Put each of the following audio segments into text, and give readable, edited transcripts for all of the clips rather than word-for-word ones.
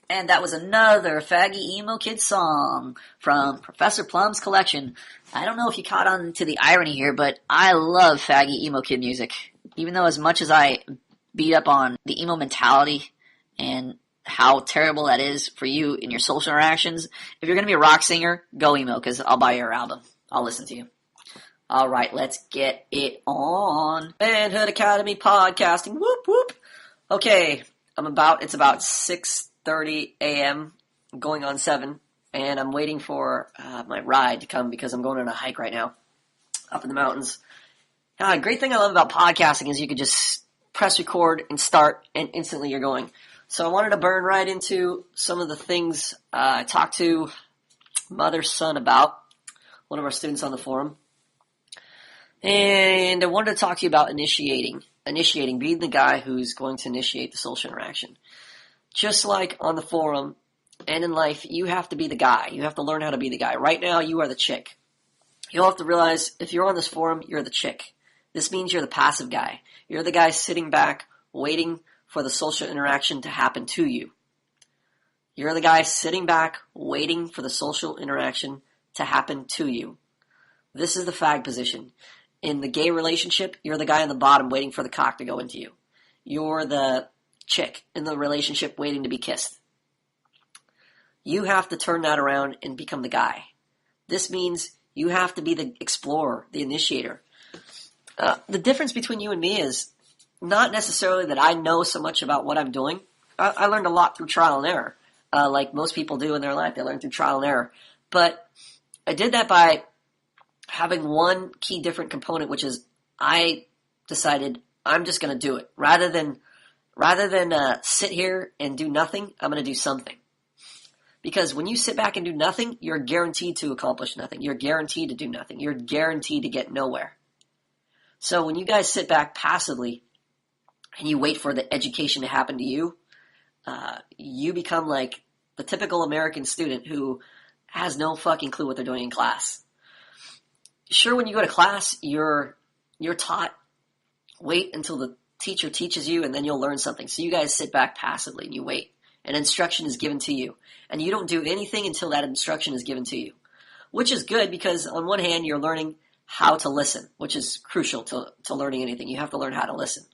And that was another Faggy Emo Kid song from Professor Plum's collection. I don't know if you caught on to the irony here, but I love Faggy Emo Kid music. Even though as much as I beat up on the emo mentality and how terrible that is for you in your social interactions, if you're going to be a rock singer, go emo, because I'll buy your album. I'll listen to you. All right, let's get it on. Manhood Academy podcasting. Whoop, whoop. Okay, it's about 6:30 a.m., going on 7, and I'm waiting for my ride to come because I'm going on a hike right now up in the mountains. Great thing I love about podcasting is you can just press record and start, and instantly you're going. So I wanted to burn right into some of the things I talked to mother son about, one of our students on the forum. And I wanted to talk to you about initiating, being the guy who's going to initiate the social interaction. Just like on the forum and in life, you have to be the guy. You have to learn how to be the guy. Right now, you are the chick. You'll have to realize if you're on this forum, you're the chick. This means you're the passive guy. You're the guy sitting back, waiting for the social interaction to happen to you. You're the guy sitting back, waiting for the social interaction to happen to you. This is the fag position. In the gay relationship, you're the guy on the bottom waiting for the cock to go into you. You're the chick in the relationship waiting to be kissed. You have to turn that around and become the guy. This means you have to be the explorer, the initiator. The difference between you and me is not necessarily that I know so much about what I'm doing. I learned a lot through trial and error, like most people do in their life. They learn through trial and error. But I did that by having one key different component, which is I decided I'm just going to do it. Rather than sit here and do nothing, I'm going to do something. Because when you sit back and do nothing, you're guaranteed to accomplish nothing. You're guaranteed to do nothing. You're guaranteed to get nowhere. So when you guys sit back passively and you wait for the education to happen to you, you become like the typical American student who has no fucking clue what they're doing in class. Sure, when you go to class, you're taught, wait until the teacher teaches you and then you'll learn something. So you guys sit back passively and you wait. And instruction is given to you. And you don't do anything until that instruction is given to you. Which is good because on one hand, you're learning how to listen, which is crucial to learning anything. You have to learn how to listen.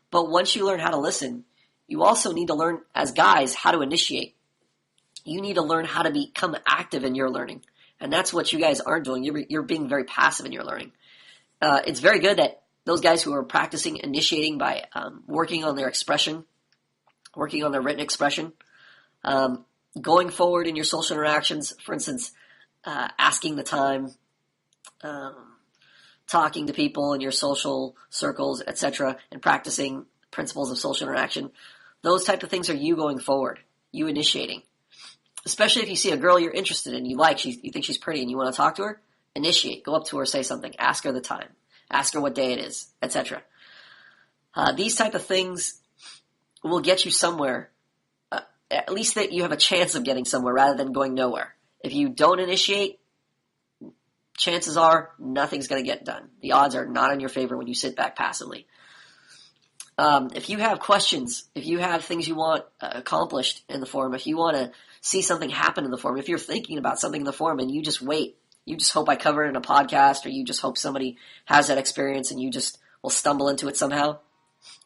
But once you learn how to listen, you also need to learn, as guys, how to initiate. You need to learn how to become active in your learning. And that's what you guys aren't doing. You're being very passive in your learning. It's very good that those guys who are practicing initiating by working on their expression, working on their written expression, going forward in your social interactions, for instance, asking the time, talking to people in your social circles, etc., and practicing principles of social interaction. Those type of things are you going forward, you initiating. Especially if you see a girl you're interested in, you think she's pretty and you want to talk to her, initiate. Go up to her, say something. Ask her the time. Ask her what day it is, etc. These type of things will get you somewhere, at least that you have a chance of getting somewhere rather than going nowhere. If you don't initiate, chances are nothing's going to get done. The odds are not in your favor when you sit back passively. If you have questions, if you have things you want accomplished in the forum, if you want to see something happen in the forum, if you're thinking about something in the forum and you just wait, you just hope I cover it in a podcast, or you just hope somebody has that experience and you just will stumble into it somehow,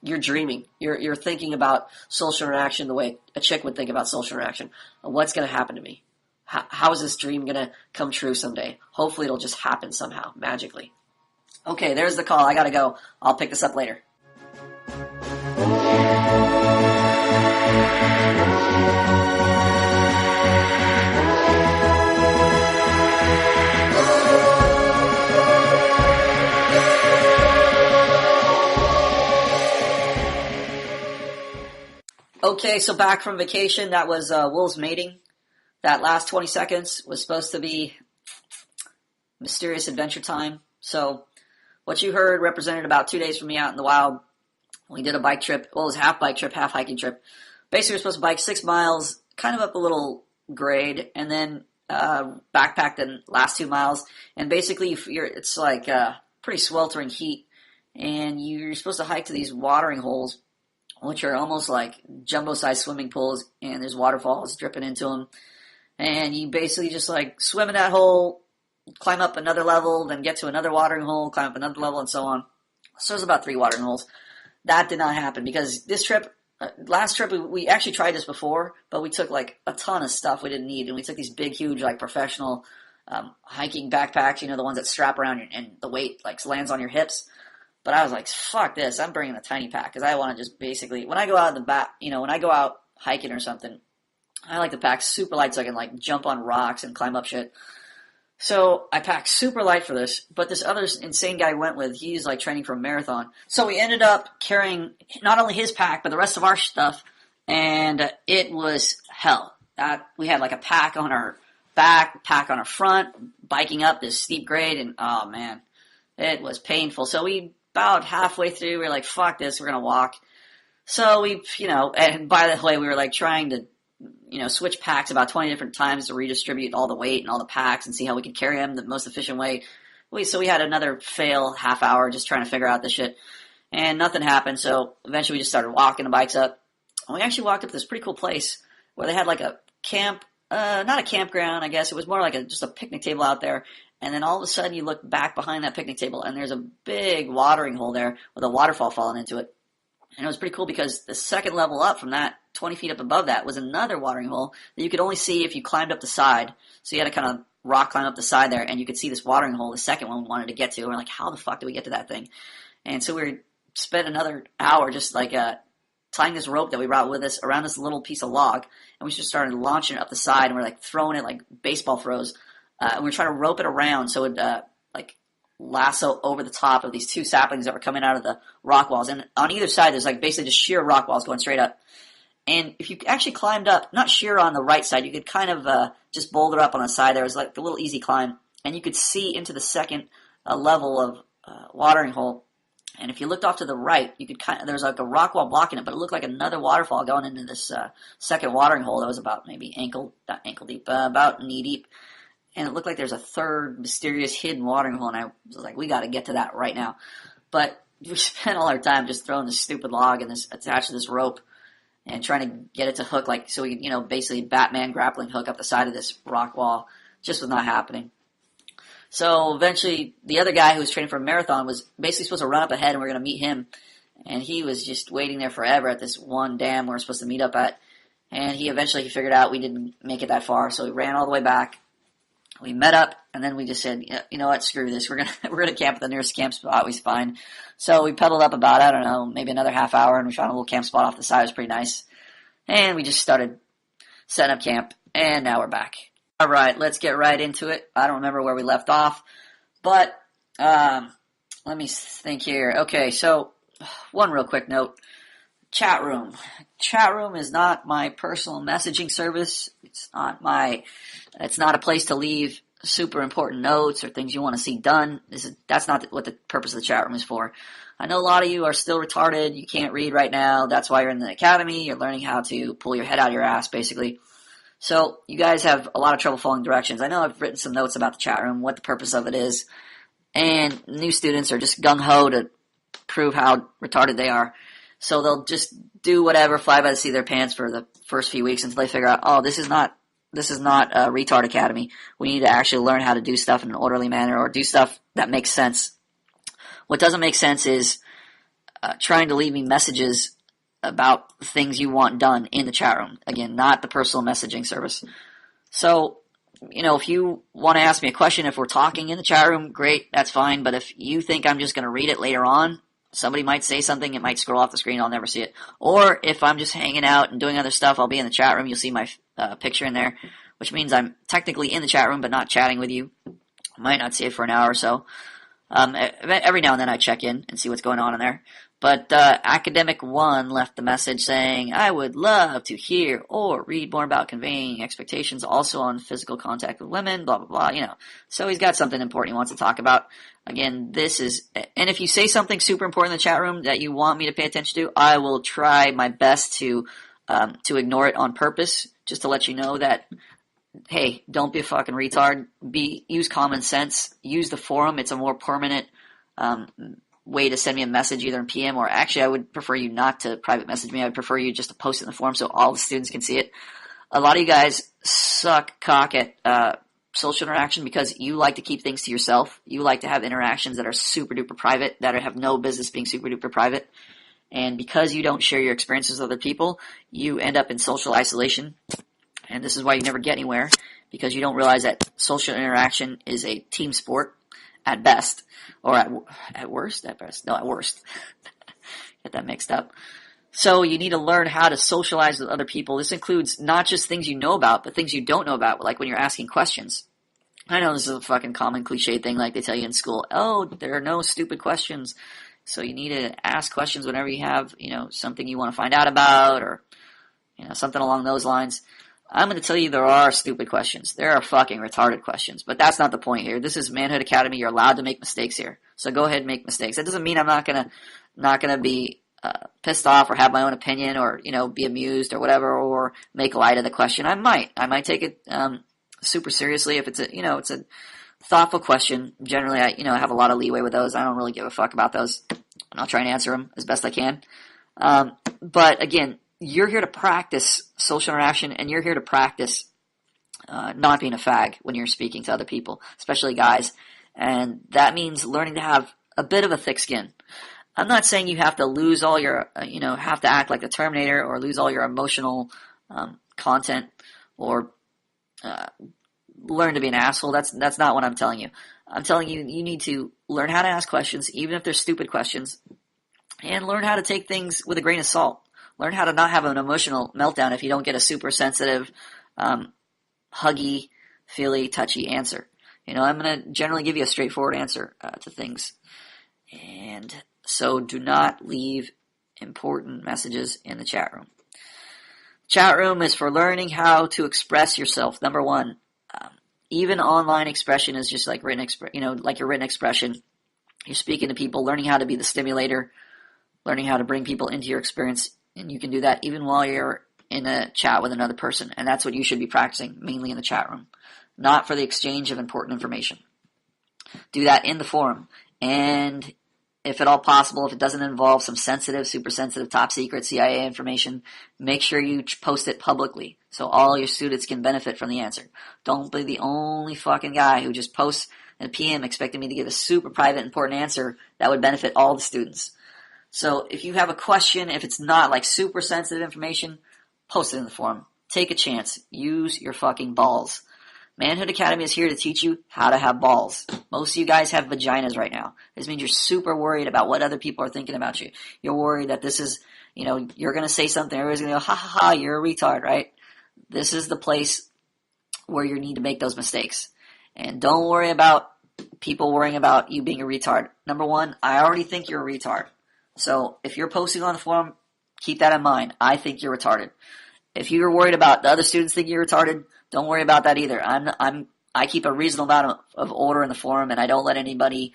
you're dreaming. You're thinking about social interaction the way a chick would think about social interaction. What's going to happen to me? How is this dream going to come true someday? Hopefully it'll just happen somehow, magically. Okay, there's the call. I got to go. I'll pick this up later. Okay, so back from vacation, that was wolves mating. That last 20 seconds was supposed to be mysterious adventure time. So what you heard represented about 2 days from me out in the wild. We did a bike trip. Well, it was half bike trip, half hiking trip. Basically, we're supposed to bike 6 miles, kind of up a little grade, and then backpack the last 2 miles. And basically, it's like pretty sweltering heat, and you're supposed to hike to these watering holes which are almost like jumbo-sized swimming pools, and there's waterfalls dripping into them. And you basically just like swim in that hole, climb up another level, then get to another watering hole, climb up another level, and so on. So there's about 3 watering holes. That did not happen because this trip, last trip, we actually tried this before, but we took like a ton of stuff we didn't need, and we took these big, huge, like professional hiking backpacks, the ones that strap around and the weight like lands on your hips. But I was like, fuck this, I'm bringing a tiny pack because I want to just basically, when I go out in the back, when I go out hiking or something, I like to pack super light so I can like jump on rocks and climb up shit. So I packed super light for this, but this other insane guy I went with, he's like training for a marathon. So we ended up carrying not only his pack, but the rest of our stuff, and it was hell. We had like a pack on our back, pack on our front, biking up this steep grade, and oh man, it was painful. So we about halfway through, we were like, fuck this, we're gonna walk. So we, and by the way, we were like trying to switch packs about 20 different times to redistribute all the weight and all the packs and see how we could carry them the most efficient way. So we had another fail half hour just trying to figure out this shit, and nothing happened. So eventually we just started walking the bikes up. And we actually walked up to this pretty cool place where they had like a camp, not a campground, I guess. It was more like just a picnic table out there. And then all of a sudden you look back behind that picnic table and there's a big watering hole there with a waterfall falling into it. And it was pretty cool because the second level up from that, 20 feet up above that, was another watering hole that you could only see if you climbed up the side. So you had to kind of rock climb up the side there, and you could see this watering hole, the second one we wanted to get to. And we're like, how the fuck do we get to that thing? And so we spent another hour just like tying this rope that we brought with us around this little piece of log, and we just started launching it up the side, and we're like throwing it like baseball throws. And we're trying to rope it around so it like lasso over the top of these 2 saplings that were coming out of the rock walls. And on either side, there's like basically just sheer rock walls going straight up. And if you actually climbed up, not sheer on the right side, you could kind of just boulder up on the side. There was like a little easy climb, and you could see into the second level of watering hole. And if you looked off to the right, you could there was like a rock wall blocking it, but it looked like another waterfall going into this second watering hole that was about maybe not ankle deep, about knee deep. And it looked like there's a third mysterious hidden watering hole, and I was like, we got to get to that right now. But we spent all our time just throwing this stupid log and attached to this rope and trying to get it to hook, like, so we could, basically Batman grappling hook up the side of this rock wall. Just was not happening. So eventually, the other guy who was training for a marathon was basically supposed to run up ahead, and we were going to meet him. And he was just waiting there forever at this one dam we were supposed to meet up at. And he figured out we didn't make it that far, so he ran all the way back. We met up, and then we just said, you know what, screw this. We're gonna camp at the nearest camp spot we find. So we pedaled up about, I don't know, maybe another half hour, and we found a little camp spot off the side. It was pretty nice. And we just started setting up camp, and now we're back. All right, let's get right into it. I don't remember where we left off, but let me think here. Okay, so one real quick note. Chat room. Chat room is not my personal messaging service. It's not a place to leave super important notes or things you want to see done. That's not what the purpose of the chat room is for. I know a lot of you are still retarded. You can't read right now. That's why you're in the academy. You're learning how to pull your head out of your ass, basically. So you guys have a lot of trouble following directions. I know I've written some notes about the chat room, what the purpose of it is, and new students are just gung-ho to prove how retarded they are. So they'll just do whatever, fly by the seat of their pants for the first few weeks until they figure out, oh, this is not a retard academy. We need to actually learn how to do stuff in an orderly manner or do stuff that makes sense. What doesn't make sense is trying to leave me messages about things you want done in the chat room. Again, not the personal messaging service. So, if you want to ask me a question, if we're talking in the chat room, great, that's fine. But if you think I'm just going to read it later on, somebody might say something, it might scroll off the screen, I'll never see it. Or if I'm just hanging out and doing other stuff, I'll be in the chat room, you'll see my picture in there, which means I'm technically in the chat room but not chatting with you. I might not see it for an hour or so. Every now and then I check in and see what's going on in there. But Academic 1 left the message saying, I would love to hear or read more about conveying expectations also on physical contact with women, blah, blah, blah, So he's got something important he wants to talk about. Again, and if you say something super important in the chat room that you want me to pay attention to, I will try my best to ignore it on purpose, just to let you know that, hey, don't be a fucking retard. Use common sense. Use the forum. It's a more permanent way to send me a message either in PM or actually I would prefer you not to private message me. I would prefer you just to post it in the forum so all the students can see it. A lot of you guys suck cock at social interaction because you like to keep things to yourself. You like to have interactions that are super duper private, that have no business being super duper private. And because you don't share your experiences with other people, you end up in social isolation. And this is why you never get anywhere, because you don't realize that social interaction is a team sport at best. Or at worst? At best. No, at worst. Get that mixed up. So you need to learn how to socialize with other people. This includes not just things you know about, but things you don't know about, like when you're asking questions. I know this is a fucking common cliche thing like they tell you in school. Oh, there are no stupid questions. So you need to ask questions whenever you have, something you want to find out about or, something along those lines. I'm going to tell you there are stupid questions. There are fucking retarded questions, but that's not the point here. This is Manhood Academy. You're allowed to make mistakes here. So go ahead and make mistakes. That doesn't mean I'm not going to be pissed off or have my own opinion or, be amused or whatever or make light of the question. I might take it super seriously if it's it's a thoughtful question. Generally, I have a lot of leeway with those. I don't really give a fuck about those. And I'll try and answer them as best I can. But again, you're here to practice social interaction and you're here to practice not being a fag when you're speaking to other people, especially guys. And that means learning to have a bit of a thick skin. I'm not saying you have to lose all your, have to act like the Terminator or lose all your emotional content or learn to be an asshole. That's not what I'm telling you. I'm telling you, you need to learn how to ask questions, even if they're stupid questions, and learn how to take things with a grain of salt. Learn how to not have an emotional meltdown if you don't get a super sensitive, huggy, feely, touchy answer. I'm going to generally give you a straightforward answer to things. And so do not leave important messages in the chat room. Chat room is for learning how to express yourself. Number one, even online expression is just like written, like your written expression. You're speaking to people, learning how to be the stimulator, learning how to bring people into your experience, and you can do that even while you're in a chat with another person. And that's what you should be practicing, mainly in the chat room, not for the exchange of important information. Do that in the forum, and if at all possible, if it doesn't involve some sensitive, super sensitive, top secret CIA information, make sure you post it publicly so all your students can benefit from the answer. Don't be the only fucking guy who just posts in a PM expecting me to give a super private, important answer that would benefit all the students. So if you have a question, if it's not like super sensitive information, post it in the forum. Take a chance. Use your fucking balls. Manhood Academy is here to teach you how to have balls. Most of you guys have vaginas right now. This means you're super worried about what other people are thinking about you. You're worried that this is, you're going to say something, everybody's going to go, ha ha ha, you're a retard, right? This is the place where you need to make those mistakes. And don't worry about people worrying about you being a retard. Number one, I already think you're a retard. So if you're posting on the forum, keep that in mind. I think you're retarded. If you're worried about the other students thinking you're retarded, don't worry about that either. I keep a reasonable amount of order in the forum, and I don't let anybody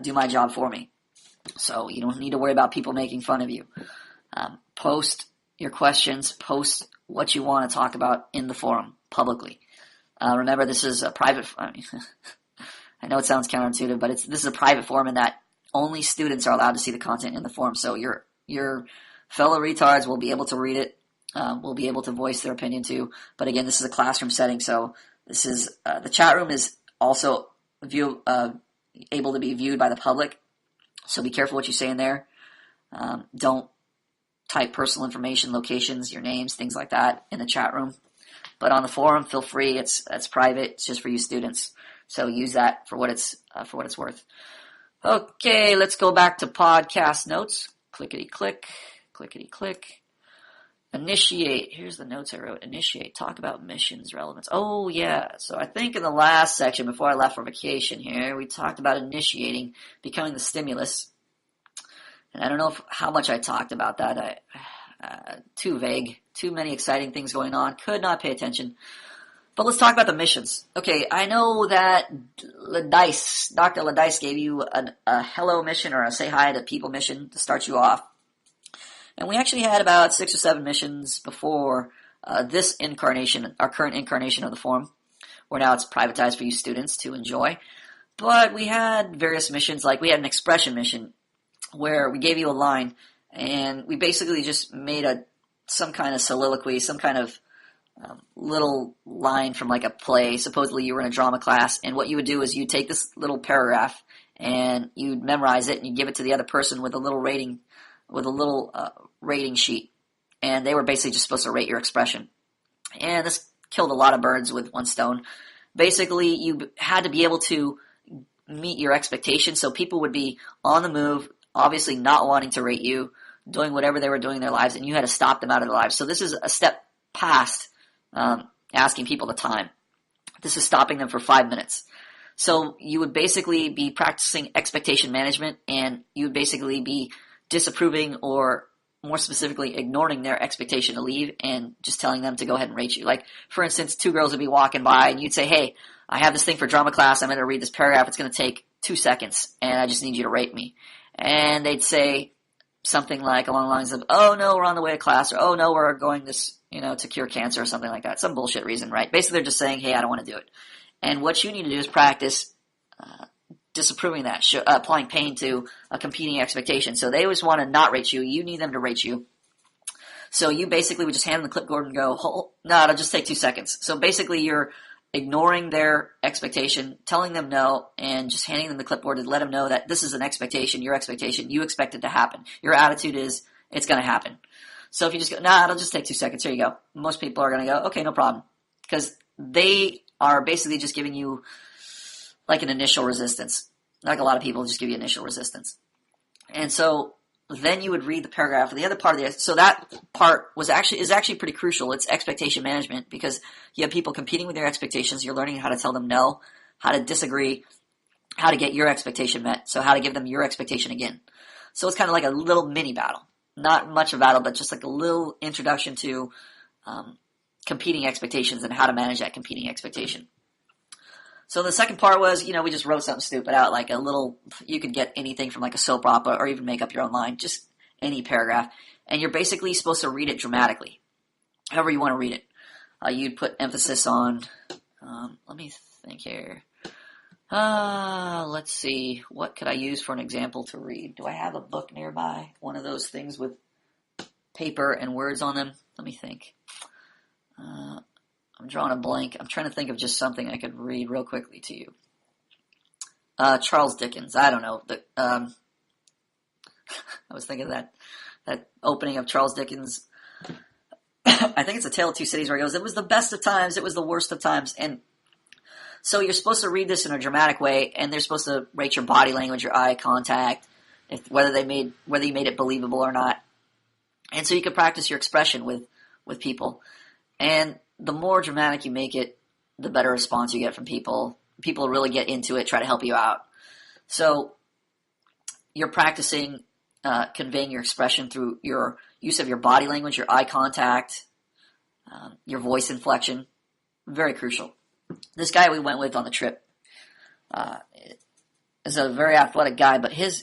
do my job for me. So you don't need to worry about people making fun of you. Post your questions. Post what you want to talk about in the forum publicly. Remember, this is a private. I know it sounds counterintuitive, but this is a private forum, in that only students are allowed to see the content in the forum. So your fellow retards will be able to read it. Will be able to voice their opinion too. But again, this is a classroom setting, so this is the chat room is also able to be viewed by the public. So be careful what you say in there. Don't type personal information, locations, your names, things like that in the chat room. But on the forum, feel free. It's private. It's just for you students. So use that for what it's worth. Okay, let's go back to podcast notes. Clickety click, clickety click. Initiate. Here's the notes I wrote. Initiate. Talk about missions relevance. Oh, yeah. So I think in the last section, before I left for vacation here, we talked about initiating, becoming the stimulus. And I don't know how much I talked about that. Too vague. Too many exciting things going on. Could not pay attention. But let's talk about the missions. Okay, I know that Dr. Ladice gave you a hello mission or a say hi to people mission to start you off. And we actually had about 6 or 7 missions before this incarnation, our current incarnation of the forum, where now it's privatized for you students to enjoy. But we had various missions, like we had an expression mission where we gave you a line, and we basically just made some kind of soliloquy, some kind of little line from like a play. Supposedly you were in a drama class, and what you would do is you'd take this little paragraph and you'd memorize it and you give it to the other person with a little rating sheet, and they were basically just supposed to rate your expression. And this killed a lot of birds with one stone. Basically, you had to be able to meet your expectations, so people would be on the move, obviously not wanting to rate you, doing whatever they were doing in their lives, and you had to stop them out of their lives. So this is a step past asking people the time. This is stopping them for 5 minutes. So you would basically be practicing expectation management, and you would basically be disapproving, or more specifically ignoring their expectation to leave and just telling them to go ahead and rate you. Like, for instance, two girls would be walking by and you'd say, hey, I have this thing for drama class. I'm going to read this paragraph. It's going to take 2 seconds and I just need you to rate me. And they'd say something like along the lines of, oh no, we're on the way to class, or oh no, we're going this, to cure cancer or something like that. Some bullshit reason, right? Basically they're just saying, hey, I don't want to do it. And what you need to do is practice disapproving that, applying pain to a competing expectation. So they always want to not rate you. You need them to rate you. So you basically would just hand them the clipboard and go, oh, no, it'll just take 2 seconds. So basically you're ignoring their expectation, telling them no, and just handing them the clipboard to let them know that this is an expectation, your expectation, you expect it to happen. Your attitude is, it's going to happen. So if you just go, nah, it'll just take 2 seconds, here you go. Most people are going to go, okay, no problem. Because they are basically just giving you like an initial resistance. Like a lot of people just give you initial resistance. And so then you would read the paragraph. The other part of so that part is actually pretty crucial. It's expectation management, because you have people competing with their expectations. You're learning how to tell them no, how to disagree, how to get your expectation met. So how to give them your expectation again. So it's kind of like a little mini battle. Not much of a battle, but just like a little introduction to competing expectations and how to manage that competing expectation. So the second part was, we just wrote something stupid out, like you could get anything from like a soap opera or even make up your own line, just any paragraph. And you're basically supposed to read it dramatically, however you want to read it. You'd put emphasis on, let me think here. Let's see, what could I use for an example to read? Do I have a book nearby? One of those things with paper and words on them? Let me think. I'm drawing a blank. I'm trying to think of just something I could read real quickly to you. Charles Dickens. I don't know. I was thinking of that opening of Charles Dickens. I think it's A Tale of Two Cities, where he goes, it was the best of times, it was the worst of times. And so you're supposed to read this in a dramatic way, and they're supposed to rate your body language, your eye contact, whether you made it believable or not. And so you can practice your expression with people. And the more dramatic you make it, the better response you get from people. People really get into it, try to help you out. So you're practicing conveying your expression through your use of your body language, your eye contact, your voice inflection. Very crucial. This guy we went with on the trip is a very athletic guy, but his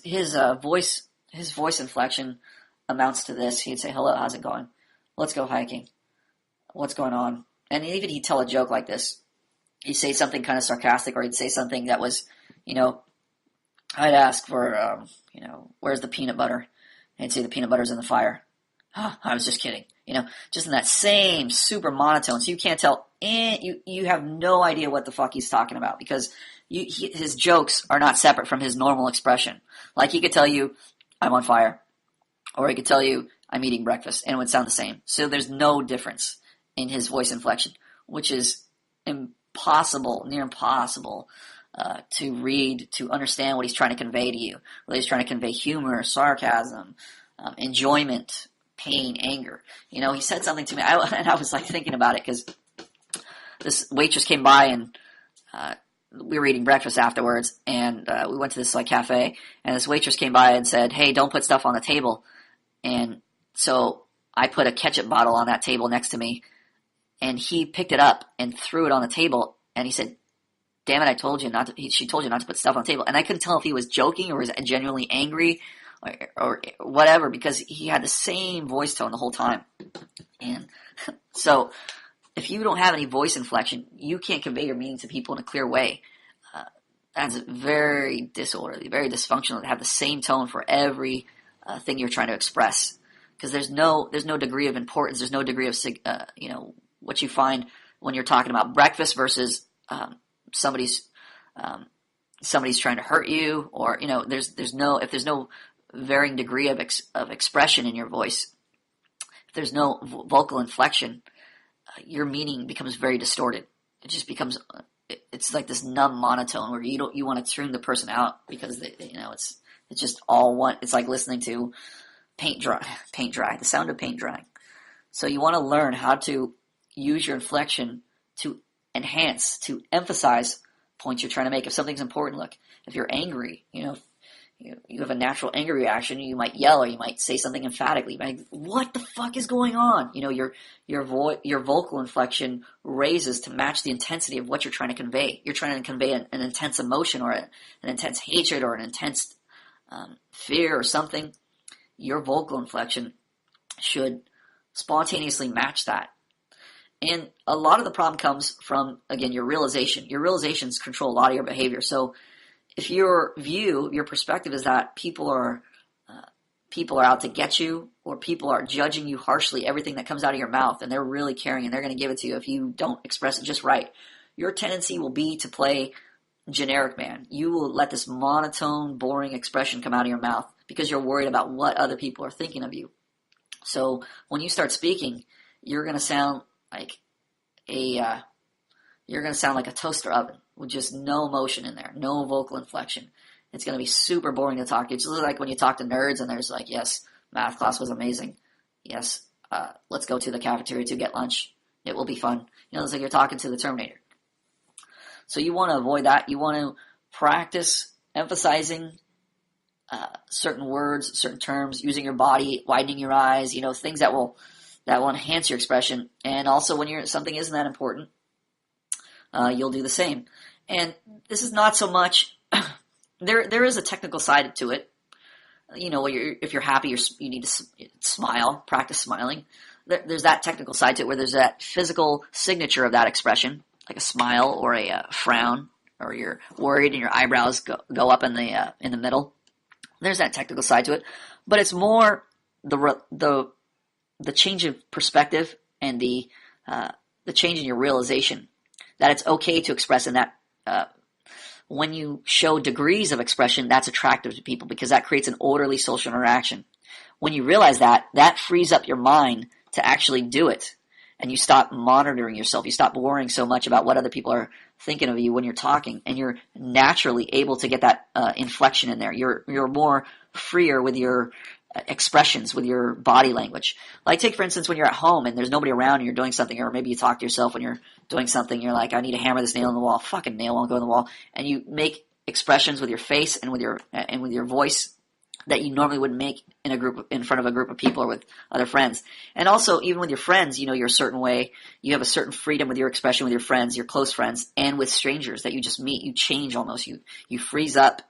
voice inflection amounts to this. He'd say, hello, how's it going? Let's go hiking. What's going on? And even he'd tell a joke like this. He'd say something kind of sarcastic, or he'd say something that was, I'd ask for, where's the peanut butter? And he'd say the peanut butter's in the fire. Oh, I was just kidding. Just in that same super monotone. So you can't tell, you have no idea what the fuck he's talking about, because his jokes are not separate from his normal expression. Like he could tell you, I'm on fire. Or he could tell you, I'm eating breakfast, and it would sound the same. So there's no difference in his voice inflection, which is near impossible to read, to understand what he's trying to convey to you. Whether he's trying to convey humor, sarcasm, enjoyment, pain, anger. He said something to me, and I was like thinking about it, because this waitress came by, and we were eating breakfast afterwards, and we went to this like cafe, and this waitress came by and said, hey, don't put stuff on the table. And so I put a ketchup bottle on that table next to me, and he picked it up and threw it on the table, and he said, damn it, she told you not to put stuff on the table. And I couldn't tell if he was joking or was genuinely angry or whatever, because he had the same voice tone the whole time. And so if you don't have any voice inflection, you can't convey your meaning to people in a clear way. That's very disorderly, very dysfunctional to have the same tone for every thing you're trying to express. Because there's no degree of importance. There's no degree of what you find when you're talking about breakfast versus somebody's somebody's trying to hurt you, or there's no varying degree of expression in your voice. If there's no vocal inflection, your meaning becomes very distorted. It just becomes it's like this numb monotone where you want to tune the person out because it's just all one. It's like listening to paint dry, the sound of paint drying. So you want to learn how to use your inflection to enhance, to emphasize points you're trying to make. If something's important, look, if you're angry, you have a natural anger reaction, you might yell or you might say something emphatically. Like, what the fuck is going on? Your vocal inflection raises to match the intensity of what you're trying to convey. You're trying to convey an intense emotion or an intense hatred or an intense fear or something. Your vocal inflection should spontaneously match that. And a lot of the problem comes from, again, your realization. Your realizations control a lot of your behavior. So if your perspective is that people are out to get you, or people are judging you harshly, everything that comes out of your mouth, and they're really caring and they're going to give it to you if you don't express it just right, your tendency will be to play generic man. You will let this monotone, boring expression come out of your mouth because you're worried about what other people are thinking of you. So when you start speaking, you're going to sound like a toaster oven with just no emotion in there, no vocal inflection. It's going to be super boring to talk to. It's like when you talk to nerds and there's like, yes, math class was amazing. Yes, let's go to the cafeteria to get lunch. It will be fun. It's like you're talking to the Terminator. So you want to avoid that. You want to practice emphasizing certain words, certain terms, using your body, widening your eyes, things that will enhance your expression. And also when something isn't that important, you'll do the same. And this is not so much, there is a technical side to it. If you're happy, you need to smile, practice smiling. There's that technical side to it where there's that physical signature of that expression, like a smile or a frown, or you're worried and your eyebrows go up in the middle. There's that technical side to it, but it's more the change of perspective and the change in your realization that it's okay to express, and that when you show degrees of expression, that's attractive to people because that creates an orderly social interaction. When you realize that frees up your mind to actually do it, and you stop monitoring yourself. You stop worrying so much about what other people are thinking of you when you're talking, and you're naturally able to get that inflection in there. You're more freer with your expressions, with your body language. Like take for instance when you're at home and there's nobody around and you're doing something, or maybe you talk to yourself when you're doing something, you're like, I need to hammer this nail in the wall. Fucking nail won't go in the wall. And you make expressions with your face and with your voice that you normally wouldn't make in front of a group of people or with other friends. And also even with your friends, you're a certain way. You have a certain freedom with your expression with your friends, your close friends, and with strangers that you just meet. You change almost. You freeze up.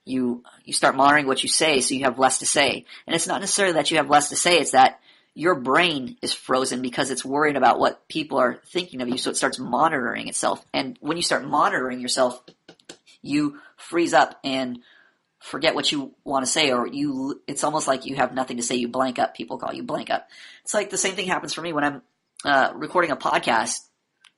You start monitoring what you say, so you have less to say. And it's not necessarily that you have less to say, it's that your brain is frozen because it's worried about what people are thinking of you, so it starts monitoring itself. And when you start monitoring yourself, you freeze up and forget what you want to say, or it's almost like you have nothing to say. You blank up. People call you blank up. It's like the same thing happens for me when I'm recording a podcast.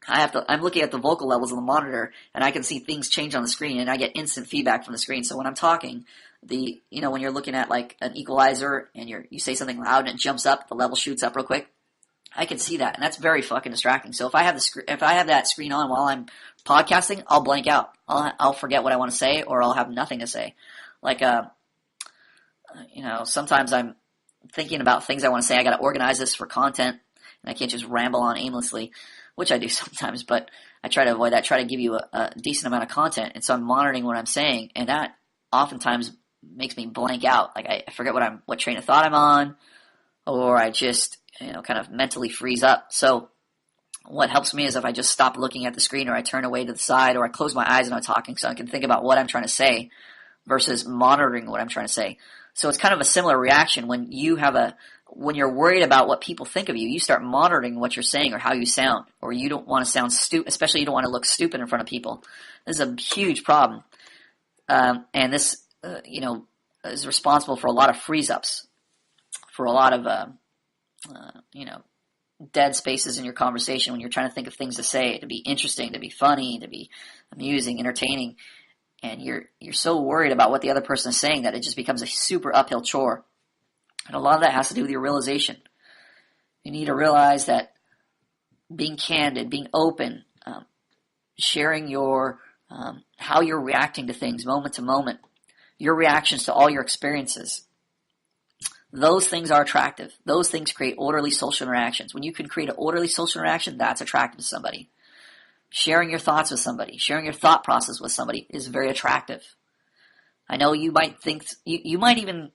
I'm looking at the vocal levels on the monitor, and I can see things change on the screen, and I get instant feedback from the screen. So when I'm talking, when you're looking at like an equalizer and you say something loud and it jumps up, the level shoots up real quick, I can see that, and that's very fucking distracting. So if I have that screen on while I'm podcasting, I'll blank out. I'll forget what I want to say, or I'll have nothing to say. Like sometimes I'm thinking about things I want to say. I got to organize this for content, and I can't just ramble on aimlessly, which I do sometimes, but I try to avoid that. Try to give you a decent amount of content, and so I'm monitoring what I'm saying, and that oftentimes makes me blank out. Like I forget what train of thought I'm on, or I just kind of mentally freeze up. So what helps me is if I just stop looking at the screen, or I turn away to the side, or I close my eyes and I'm talking, so I can think about what I'm trying to say versus monitoring what I'm trying to say. So it's kind of a similar reaction when you have when you're worried about what people think of you, you start monitoring what you're saying or how you sound, or you don't want to sound stupid, especially you don't want to look stupid in front of people. This is a huge problem. And this, is responsible for a lot of freeze-ups, for a lot of, dead spaces in your conversation when you're trying to think of things to say, to be interesting, to be funny, to be amusing, entertaining. And you're so worried about what the other person is saying that it just becomes a super uphill chore. And a lot of that has to do with your realization. You need to realize that being candid, being open, sharing your how you're reacting to things moment to moment, your reactions to all your experiences, those things are attractive. Those things create orderly social interactions. When you can create an orderly social interaction, that's attractive to somebody. Sharing your thoughts with somebody, sharing your thought process with somebody is very attractive. I know you might think, you might even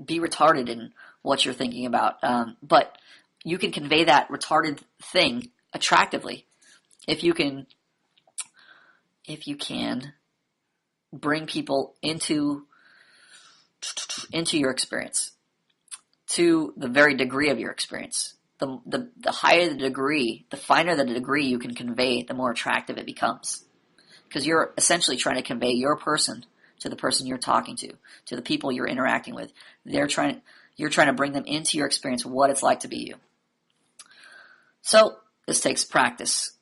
be retarded in what you're thinking about, but you can convey that retarded thing attractively if you can bring people into your experience to the very degree of your experience. The higher the degree, the finer the degree you can convey, the more attractive it becomes, because you're essentially trying to convey your person to the person you're talking to the people you're interacting with. You're trying to bring them into your experience, what it's like to be you. So this takes practice,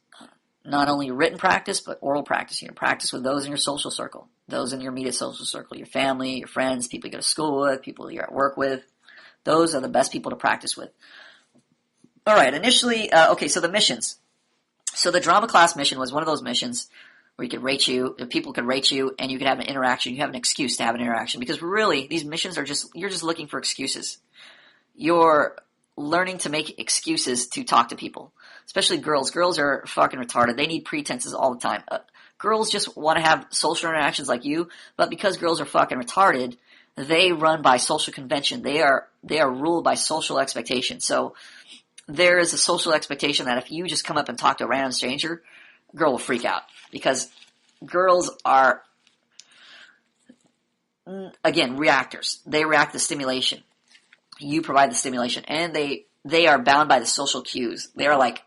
not only written practice, but oral practice. Practice with those in your social circle, those in your immediate social circle, your family, your friends, people you go to school with, people you're at work with. Those are the best people to practice with. All right, initially, so the missions. So the drama class mission was one of those missions where you could rate you, people could rate you, and you could have an interaction. You have an excuse to have an interaction, because really, these missions are you're just looking for excuses. You're learning to make excuses to talk to people, especially girls. Girls are fucking retarded. They need pretenses all the time. Girls just want to have social interactions like you, but because girls are fucking retarded, they run by social convention. They are ruled by social expectation. So there is a social expectation that if you just come up and talk to a random stranger, a girl will freak out, because girls are, again, reactors. They react to stimulation. You provide the stimulation, and they are bound by the social cues. They are like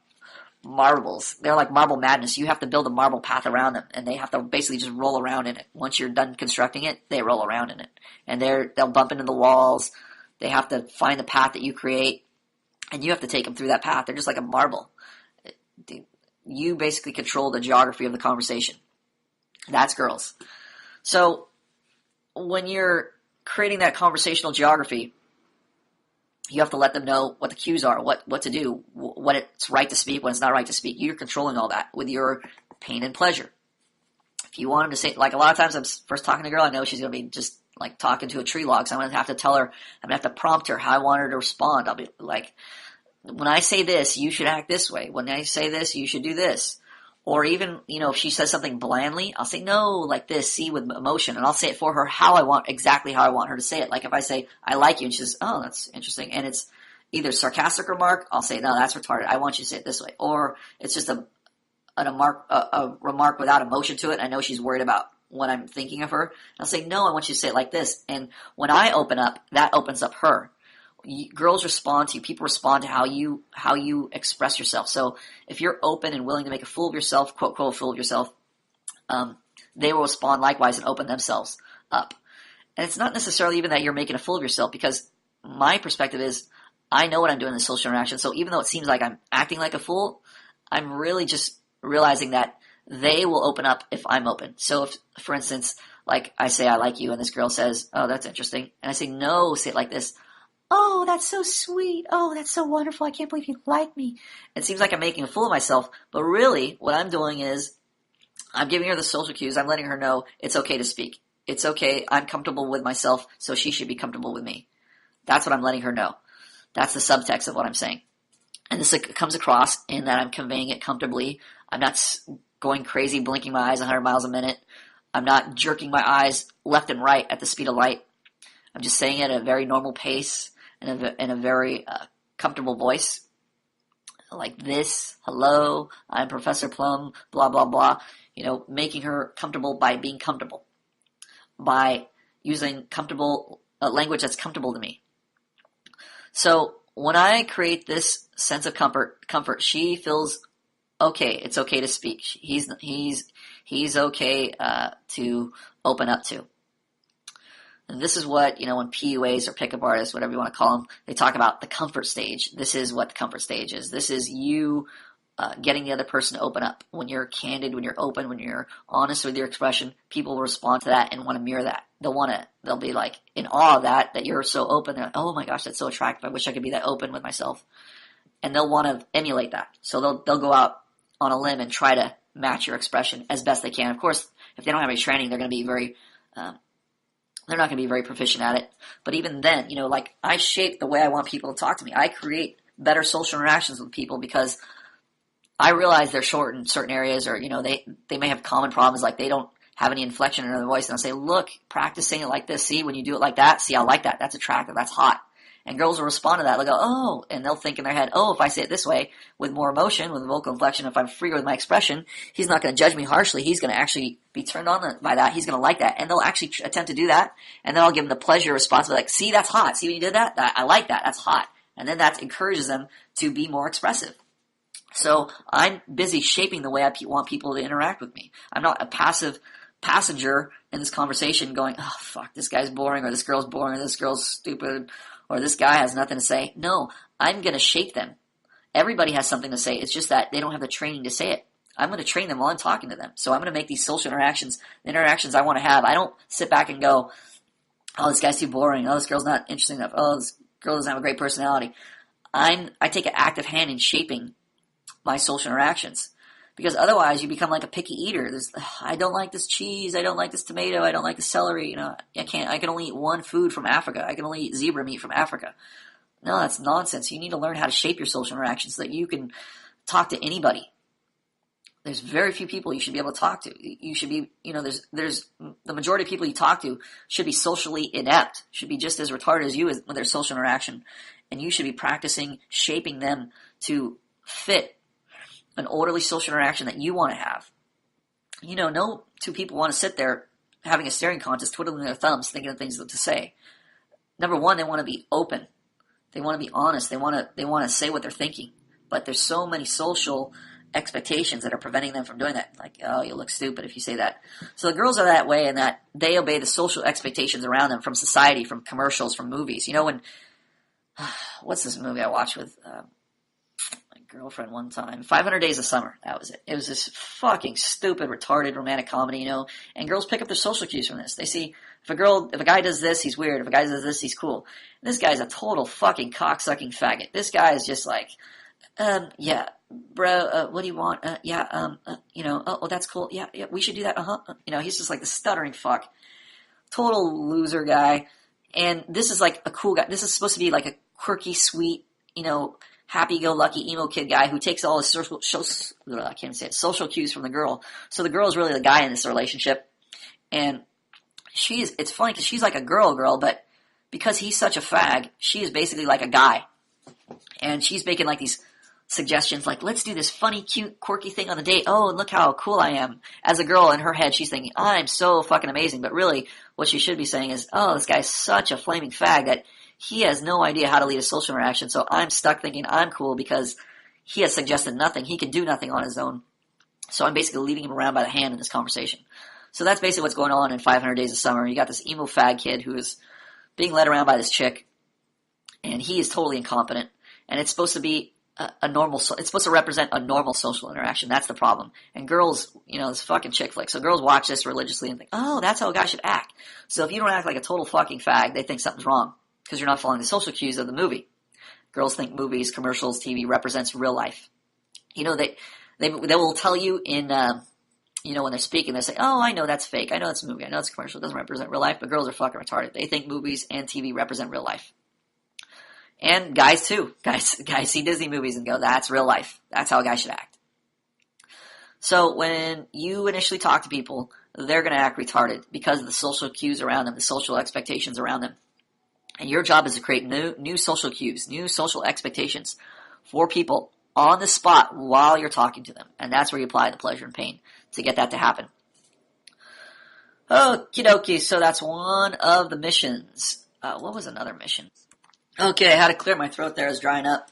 marbles. They're like marble madness. You have to build a marble path around them, and they have to basically just roll around in it. Once you're done constructing it, they roll around in it, and they'll bump into the walls. They have to find the path that you create, and you have to take them through that path. They're just like a marble. You basically control the geography of the conversation. That's girls. So when you're creating that conversational geography, you have to let them know what the cues are, what to do, what it's right to speak, when it's not right to speak. You're controlling all that with your pain and pleasure. If you want them to say, like a lot of times I'm first talking to a girl, I know she's going to be just like talking to a tree log, so I'm going to have to tell her, I'm going to have to prompt her how I want her to respond. I'll be like, when I say this, you should act this way. When I say this, you should do this. Or even, if she says something blandly, I'll say, no, like this, see, with emotion. And I'll say it for her exactly how I want her to say it. Like if I say, I like you, and she says, oh, that's interesting. And it's either sarcastic remark, I'll say, no, that's retarded. I want you to say it this way. Or it's just a remark without emotion to it. I know she's worried about what I'm thinking of her. I'll say, no, I want you to say it like this. And when I open up, that opens up her. Girls respond to you. People respond to how you express yourself. So if you're open and willing to make a fool of yourself, quote, quote, fool of yourself, they will respond likewise and open themselves up. And it's not necessarily even that you're making a fool of yourself, because my perspective is I know what I'm doing in the social interaction. So even though it seems like I'm acting like a fool, I'm really just realizing that they will open up if I'm open. So if, for instance, like I say, I like you, and this girl says, oh, that's interesting. And I say, no, say it like this. Oh, that's so sweet. Oh, that's so wonderful. I can't believe you like me. It seems like I'm making a fool of myself, but really what I'm doing is I'm giving her the social cues. I'm letting her know it's okay to speak. It's okay. I'm comfortable with myself, so she should be comfortable with me. That's what I'm letting her know. That's the subtext of what I'm saying. And this comes across in that I'm conveying it comfortably. I'm not going crazy, blinking my eyes 100 miles a minute. I'm not jerking my eyes left and right at the speed of light. I'm just saying it at a very normal pace, in a very comfortable voice, like this. Hello, I'm Professor Plum, blah, blah, blah. Making her comfortable by being comfortable, by using comfortable language that's comfortable to me. So when I create this sense of comfort, she feels okay. It's okay to speak. He's okay to open up to. And this is what, when PUAs or pickup artists, whatever you want to call them, they talk about the comfort stage. This is what the comfort stage is. This is you getting the other person to open up. When you're candid, when you're open, when you're honest with your expression, people will respond to that and want to mirror that. They'll be like in awe of that you're so open. They're like, oh my gosh, that's so attractive. I wish I could be that open with myself. And they'll want to emulate that. So they'll go out on a limb and try to match your expression as best they can. Of course, if they don't have any training, they're going to be they're not going to be very proficient at it. But even then, like I shape the way I want people to talk to me. I create better social interactions with people because I realize they're short in certain areas, or they may have common problems, like they don't have any inflection in their voice, and I'll say, look, practice saying it like this. See, when you do it like that, see, I like that. That's attractive. That's hot. And girls will respond to that. They'll go, oh, and they'll think in their head, oh, if I say it this way with more emotion, with vocal inflection, if I'm freer with my expression, he's not going to judge me harshly. He's going to actually be turned on by that. He's going to like that. And they'll actually attempt to do that. And then I'll give them the pleasure response, like, see, that's hot. See when you did that? I like that. That's hot. And then that encourages them to be more expressive. So I'm busy shaping the way I want people to interact with me. I'm not a passive passenger in this conversation going, oh, fuck, this guy's boring, or this girl's boring, or this girl's stupid, or this guy has nothing to say. No, I'm going to shape them. Everybody has something to say. It's just that they don't have the training to say it. I'm going to train them while I'm talking to them. So I'm going to make these social interactions, the interactions I want to have. I don't sit back and go, oh, this guy's too boring. Oh, this girl's not interesting enough. Oh, this girl doesn't have a great personality. I take an active hand in shaping my social interactions, because otherwise you become like a picky eater. I don't like this cheese. I don't like this tomato. I don't like the celery. I can only eat one food from Africa. I can only eat zebra meat from Africa. No, that's nonsense. You need to learn how to shape your social interactions so that you can talk to anybody. There's very few people you should be able to talk to. You should be, there's the majority of people you talk to should be socially inept, should be just as retarded as you with their social interaction. And you should be practicing shaping them to fit an orderly social interaction that you want to have. No two people want to sit there having a staring contest, twiddling their thumbs, thinking of things to say. Number one, they want to be open. They want to be honest. They want to say what they're thinking. But there's so many social expectations that are preventing them from doing that. Like, oh, you look stupid if you say that. So the girls are that way in that they obey the social expectations around them from society, from commercials, from movies. What's this movie I watched with girlfriend one time? 500 Days of Summer. That was it. It was this fucking stupid, retarded romantic comedy, and girls pick up their social cues from this. They see if a guy does this, he's weird. If a guy does this, he's cool. And this guy's a total fucking cocksucking faggot. This guy is just like, yeah, bro, what do you want? Oh, that's cool. Yeah, we should do that. He's just like the stuttering fuck. Total loser guy. And this is like a cool guy. This is supposed to be like a quirky, sweet, happy-go-lucky emo kid guy who takes all his social cues from the girl. So the girl is really the guy in this relationship. And it's funny because she's like a girl, but because he's such a fag, she is basically like a guy. And she's making like these suggestions like, let's do this funny, cute, quirky thing on the date. Oh, and look how cool I am. As a girl in her head, she's thinking, I'm so fucking amazing. But really, what she should be saying is, oh, this guy's such a flaming fag that he has no idea how to lead a social interaction, so I'm stuck thinking I'm cool because he has suggested nothing. He can do nothing on his own. So I'm basically leading him around by the hand in this conversation. So that's basically what's going on in 500 Days of Summer. You got this emo fag kid who is being led around by this chick, and he is totally incompetent. And it's supposed to be it's supposed to represent a normal social interaction. That's the problem. And girls, this fucking chick flick. So girls watch this religiously and think, oh, that's how a guy should act. So if you don't act like a total fucking fag, they think something's wrong, because you're not following the social cues of the movie. Girls think movies, commercials, TV represents real life. They will tell you in, when they're speaking, they say, oh, I know that's fake. I know that's a movie. I know it's a commercial. It doesn't represent real life, but girls are fucking retarded. They think movies and TV represent real life. And guys too. Guys see Disney movies and go, that's real life. That's how a guy should act. So when you initially talk to people, they're going to act retarded because of the social cues around them, the social expectations around them. And your job is to create new social cues, new social expectations for people on the spot while you're talking to them. And that's where you apply the pleasure and pain to get that to happen. Okie dokie, so that's one of the missions. What was another mission? Okay, I had to clear my throat there. It's drying up.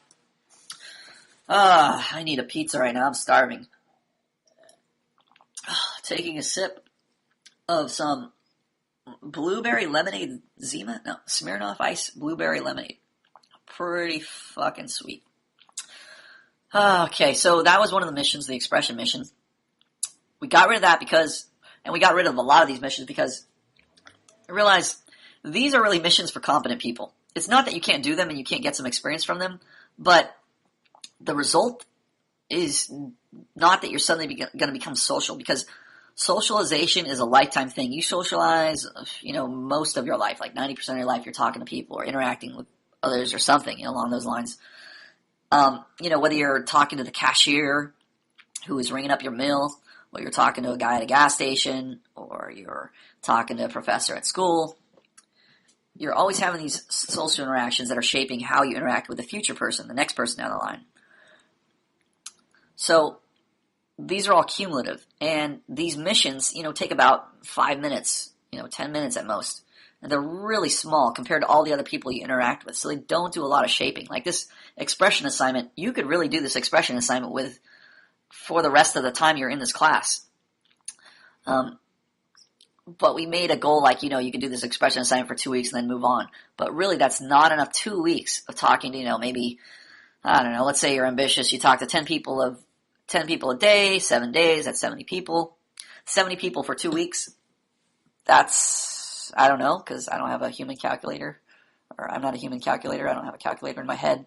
I need a pizza right now. I'm starving. Taking a sip of some blueberry lemonade Zima? No, Smirnoff Ice blueberry lemonade. Pretty fucking sweet. Okay, so that was one of the missions, the expression mission. We got rid of that and we got rid of a lot of these missions because I realized these are really missions for competent people. It's not that you can't do them and you can't get some experience from them, but the result is not that you're suddenly going to become social, because socialization is a lifetime thing. You socialize, most of your life, like 90% of your life, you're talking to people or interacting with others or something, along those lines. Whether you're talking to the cashier who is ringing up your meal, or you're talking to a guy at a gas station, or you're talking to a professor at school, you're always having these social interactions that are shaping how you interact with the future person, the next person down the line. So these are all cumulative, and these missions, take about 5 minutes, 10 minutes at most. And they're really small compared to all the other people you interact with, so they don't do a lot of shaping. Like this expression assignment, you could really do this expression assignment with for the rest of the time you're in this class. But we made a goal like, you can do this expression assignment for 2 weeks and then move on. But really, that's not enough. 2 weeks of talking to, maybe, I don't know, let's say you're ambitious. You talk to 10 people a day, 7 days, that's 70 people. 70 people for 2 weeks. That's, I don't know, because I don't have a human calculator. Or I'm not a human calculator. I don't have a calculator in my head.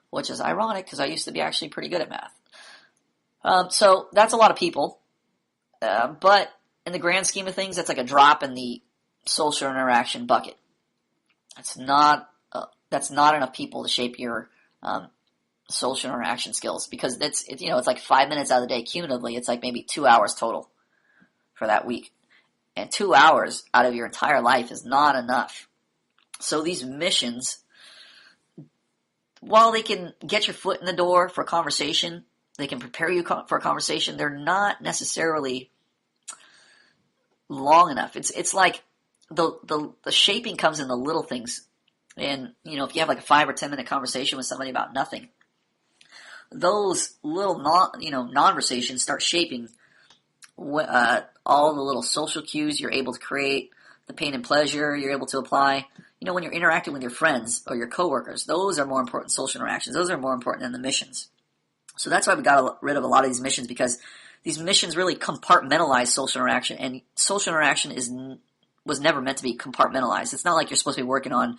Which is ironic, because I used to be actually pretty good at math. So that's a lot of people. But in the grand scheme of things, that's like a drop in the social interaction bucket. That's not enough people to shape your social interaction skills, because it's like 5 minutes out of the day cumulatively. It's like maybe 2 hours total for that week, and 2 hours out of your entire life is not enough. So these missions, while they can get your foot in the door for a conversation, they can prepare you for a conversation, they're not necessarily long enough. It's like the shaping comes in the little things. And, if you have like a 5 or 10 minute conversation with somebody about nothing, those little non-conversations start shaping all the little social cues you're able to create, the pain and pleasure you're able to apply. When you're interacting with your friends or your coworkers, those are more important social interactions. Those are more important than the missions. So that's why we got rid of a lot of these missions, because these missions really compartmentalize social interaction, and social interaction was never meant to be compartmentalized. It's not like you're supposed to be working on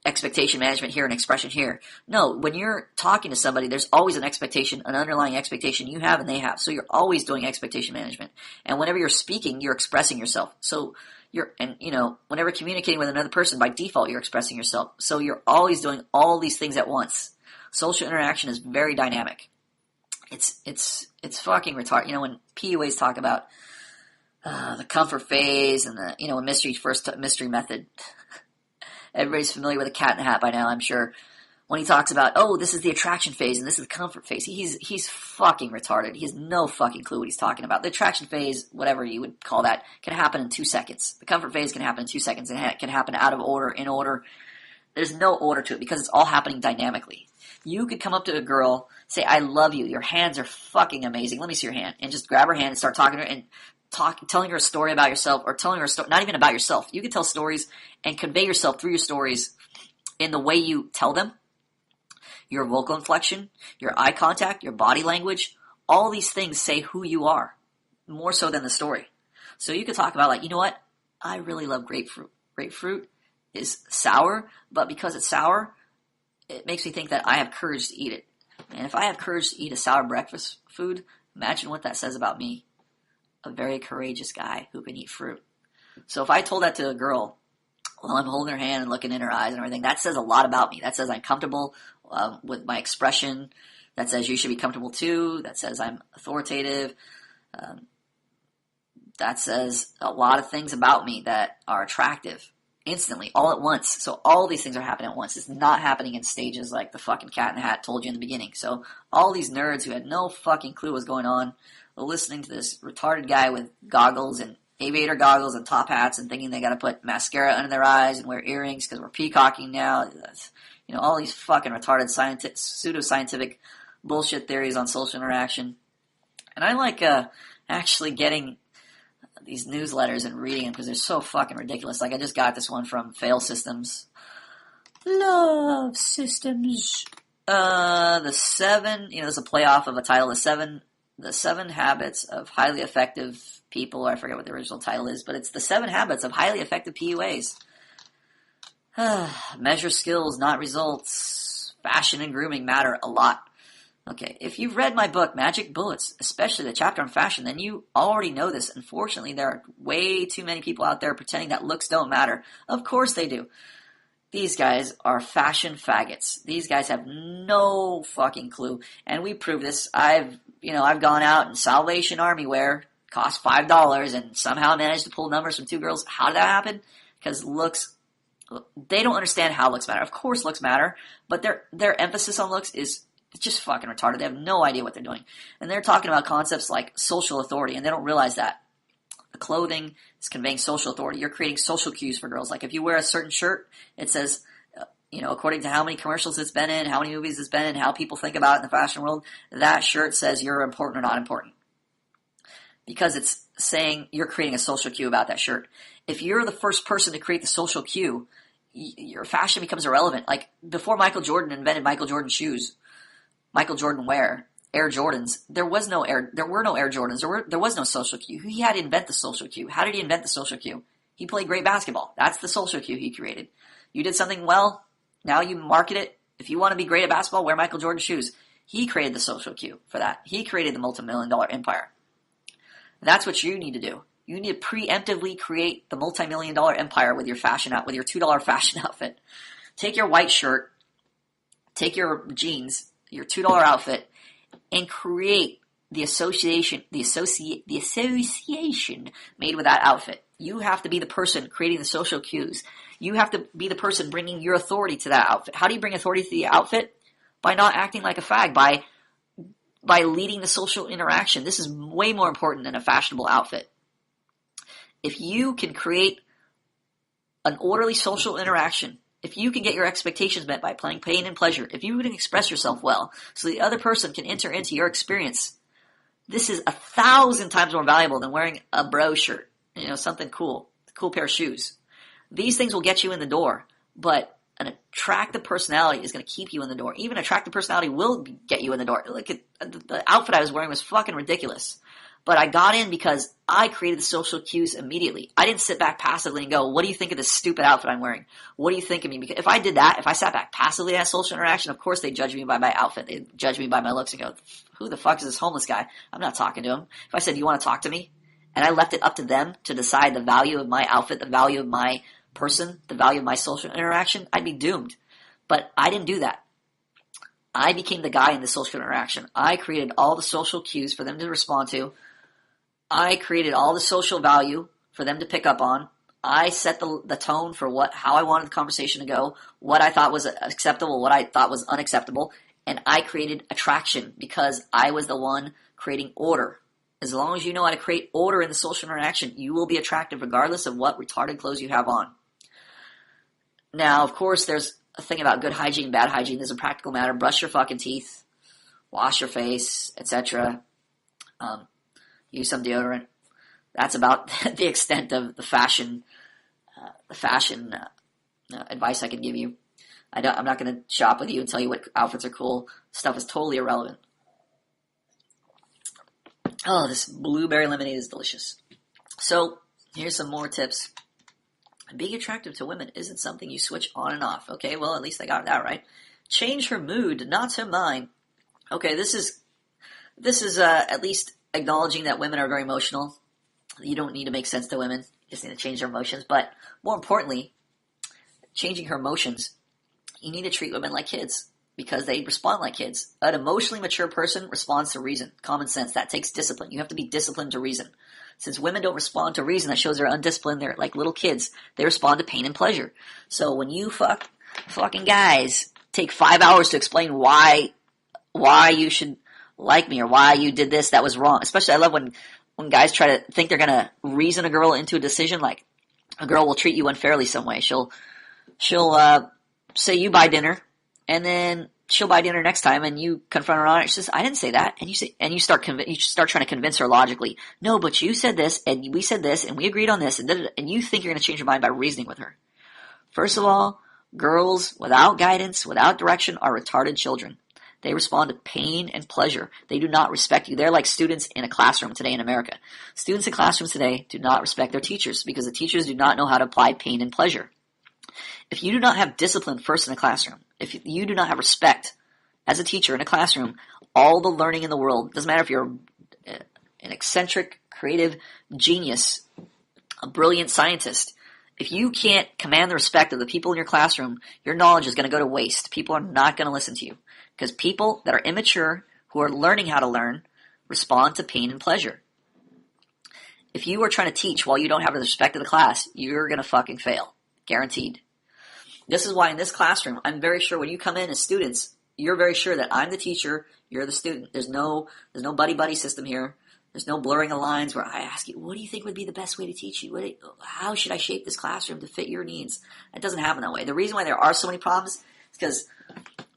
expectation management here and expression here. No, when you're talking to somebody, there's always an expectation, an underlying expectation you have and they have. So you're always doing expectation management. And whenever you're speaking, you're expressing yourself. So whenever communicating with another person, by default, you're expressing yourself. So you're always doing all these things at once. Social interaction is very dynamic. It's fucking retarded. When PUAs talk about the comfort phase and the mystery method, everybody's familiar with the cat in the hat by now, I'm sure. When he talks about, this is the attraction phase and this is the comfort phase, he's fucking retarded. He has no fucking clue what he's talking about. The attraction phase, whatever you would call that, can happen in 2 seconds. The comfort phase can happen in 2 seconds, and it can happen out of order, in order. There's no order to it because it's all happening dynamically. You could come up to a girl, say, I love you, your hands are fucking amazing, let me see your hand, and just grab her hand and start talking to her and telling her a story about yourself, or telling her a story, not even about yourself. You can tell stories and convey yourself through your stories in the way you tell them. Your vocal inflection, your eye contact, your body language, all these things say who you are, more so than the story. So you could talk about, like, you know what? I really love grapefruit. Grapefruit is sour, but because it's sour, it makes me think that I have courage to eat it. And if I have courage to eat a sour breakfast food, imagine what that says about me. A very courageous guy who can eat fruit. So if I told that to a girl while I'm holding her hand and looking in her eyes and everything, that says a lot about me. That says I'm comfortable with my expression. That says you should be comfortable too. That says I'm authoritative. That says a lot of things about me that are attractive instantly, all at once. So all these things are happening at once. It's not happening in stages like the fucking cat in the hat told you in the beginning. So all these nerds who had no fucking clue what was going on, listening to this retarded guy with goggles and aviator goggles and top hats and thinking they got to put mascara under their eyes and wear earrings because we're peacocking now. All these fucking retarded pseudo-scientific bullshit theories on social interaction. And I like actually getting these newsletters and reading them because they're so fucking ridiculous. Like I just got this one from Fail Systems. Love Systems. The 7, this is a playoff of a title, the 7 habits of highly effective people. I forget what the original title is, but it's the 7 habits of highly effective PUAs. Measure skills, not results. Fashion and grooming matter a lot. Okay, if you've read my book, Magic Bullets, especially the chapter on fashion, then you already know this. Unfortunately, there are way too many people out there pretending that looks don't matter. Of course they do. These guys are fashion faggots. These guys have no fucking clue. And we prove this. I've gone out in Salvation Army wear, cost $5, and somehow managed to pull numbers from 2 girls. How did that happen? Because they don't understand how looks matter. Of course looks matter, but their emphasis on looks is just fucking retarded. They have no idea what they're doing. And they're talking about concepts like social authority, and they don't realize that. The clothing is conveying social authority. You're creating social cues for girls. Like if you wear a certain shirt, it says, according to how many commercials it's been in, how many movies it's been in, how people think about it in the fashion world, that shirt says you're important or not important. Because it's saying you're creating a social cue about that shirt. If you're the first person to create the social cue, your fashion becomes irrelevant. Like before Michael Jordan invented Michael Jordan shoes, Michael Jordan wear, Air Jordans, there were no Air Jordans. There was no social cue. He had to invent the social cue. How did he invent the social cue? He played great basketball. That's the social cue he created. You did something well, now you market it. If you want to be great at basketball, wear Michael Jordan shoes. He created the social cue for that. He created the multi-million-dollar empire. That's what you need to do. You need to preemptively create the multi-million-dollar empire with your with your $2 fashion outfit. Take your white shirt, take your jeans, your $2 outfit, and create the association made with that outfit. You have to be the person creating the social cues. You have to be the person bringing your authority to that outfit. How do you bring authority to the outfit? By not acting like a fag, by leading the social interaction. This is way more important than a fashionable outfit. If you can create an orderly social interaction, if you can get your expectations met by playing pain and pleasure, if you can express yourself well so the other person can enter into your experience, this is 1,000 times more valuable than wearing a bro shirt, something cool, a cool pair of shoes. These things will get you in the door, but an attractive personality is going to keep you in the door. Even attractive personality will get you in the door. Like the outfit I was wearing was fucking ridiculous. But I got in because I created the social cues immediately. I didn't sit back passively and go, what do you think of this stupid outfit I'm wearing? What do you think of me? Because if I did that, if I sat back passively in that social interaction, of course they'd judge me by my outfit. They'd judge me by my looks and go, who the fuck is this homeless guy? I'm not talking to him. If I said, do you want to talk to me? And I left it up to them to decide the value of my outfit, the value of my person, the value of my social interaction, I'd be doomed. But I didn't do that. I became the guy in the social interaction. I created all the social cues for them to respond to. I created all the social value for them to pick up on. I set the tone for how I wanted the conversation to go, what I thought was acceptable, what I thought was unacceptable, and I created attraction because I was the one creating order. As long as you know how to create order in the social interaction, you will be attractive regardless of what retarded clothes you have on. Now, of course, there's a thing about good hygiene, bad hygiene. There's a practical matter. Brush your fucking teeth, wash your face, etc. Use some deodorant. That's about the extent of the fashion advice I can give you. I'm not going to shop with you and tell you what outfits are cool. Stuff is totally irrelevant. Oh, this blueberry lemonade is delicious. So, here's some more tips. Being attractive to women isn't something you switch on and off. Okay, well, at least I got that right. Change her mood, not to mine. Okay, this is at least acknowledging that women are very emotional. You don't need to make sense to women. You just need to change their emotions. But more importantly, changing her emotions, you need to treat women like kids because they respond like kids. An emotionally mature person responds to reason, common sense. That takes discipline. You have to be disciplined to reason. Since women don't respond to reason, that shows they're undisciplined. They're like little kids. They respond to pain and pleasure. So when you fucking guys take 5 hours to explain why you should like me or why you did this that was wrong. Especially I love when when guys try to think they're gonna reason a girl into a decision, like a girl will treat you unfairly some way. She'll say you buy dinner, and then she'll buy dinner next time, and you confront her on it. She says, "I didn't say that," and you start trying to convince her logically. No, but you said this, and we said this, and we agreed on this, and you think you're gonna change your mind by reasoning with her. First of all, girls without guidance, without direction, are retarded children. They respond to pain and pleasure. They do not respect you. They're like students in a classroom today in America. Students in classrooms today do not respect their teachers because the teachers do not know how to apply pain and pleasure. If you do not have discipline first in a classroom, if you do not have respect as a teacher in a classroom, all the learning in the world, doesn't matter if you're an eccentric, creative genius, a brilliant scientist, if you can't command the respect of the people in your classroom, your knowledge is going to go to waste. People are not going to listen to you. Because people that are immature, who are learning how to learn, respond to pain and pleasure. If you are trying to teach while you don't have the respect of the class, you're going to fucking fail. Guaranteed. This is why in this classroom, I'm very sure when you come in as students, you're very sure that I'm the teacher, you're the student. There's no buddy-buddy system here. There's no blurring of lines where I ask you, what do you think would be the best way to teach you? How should I shape this classroom to fit your needs? It doesn't happen that way. The reason why there are so many problems is because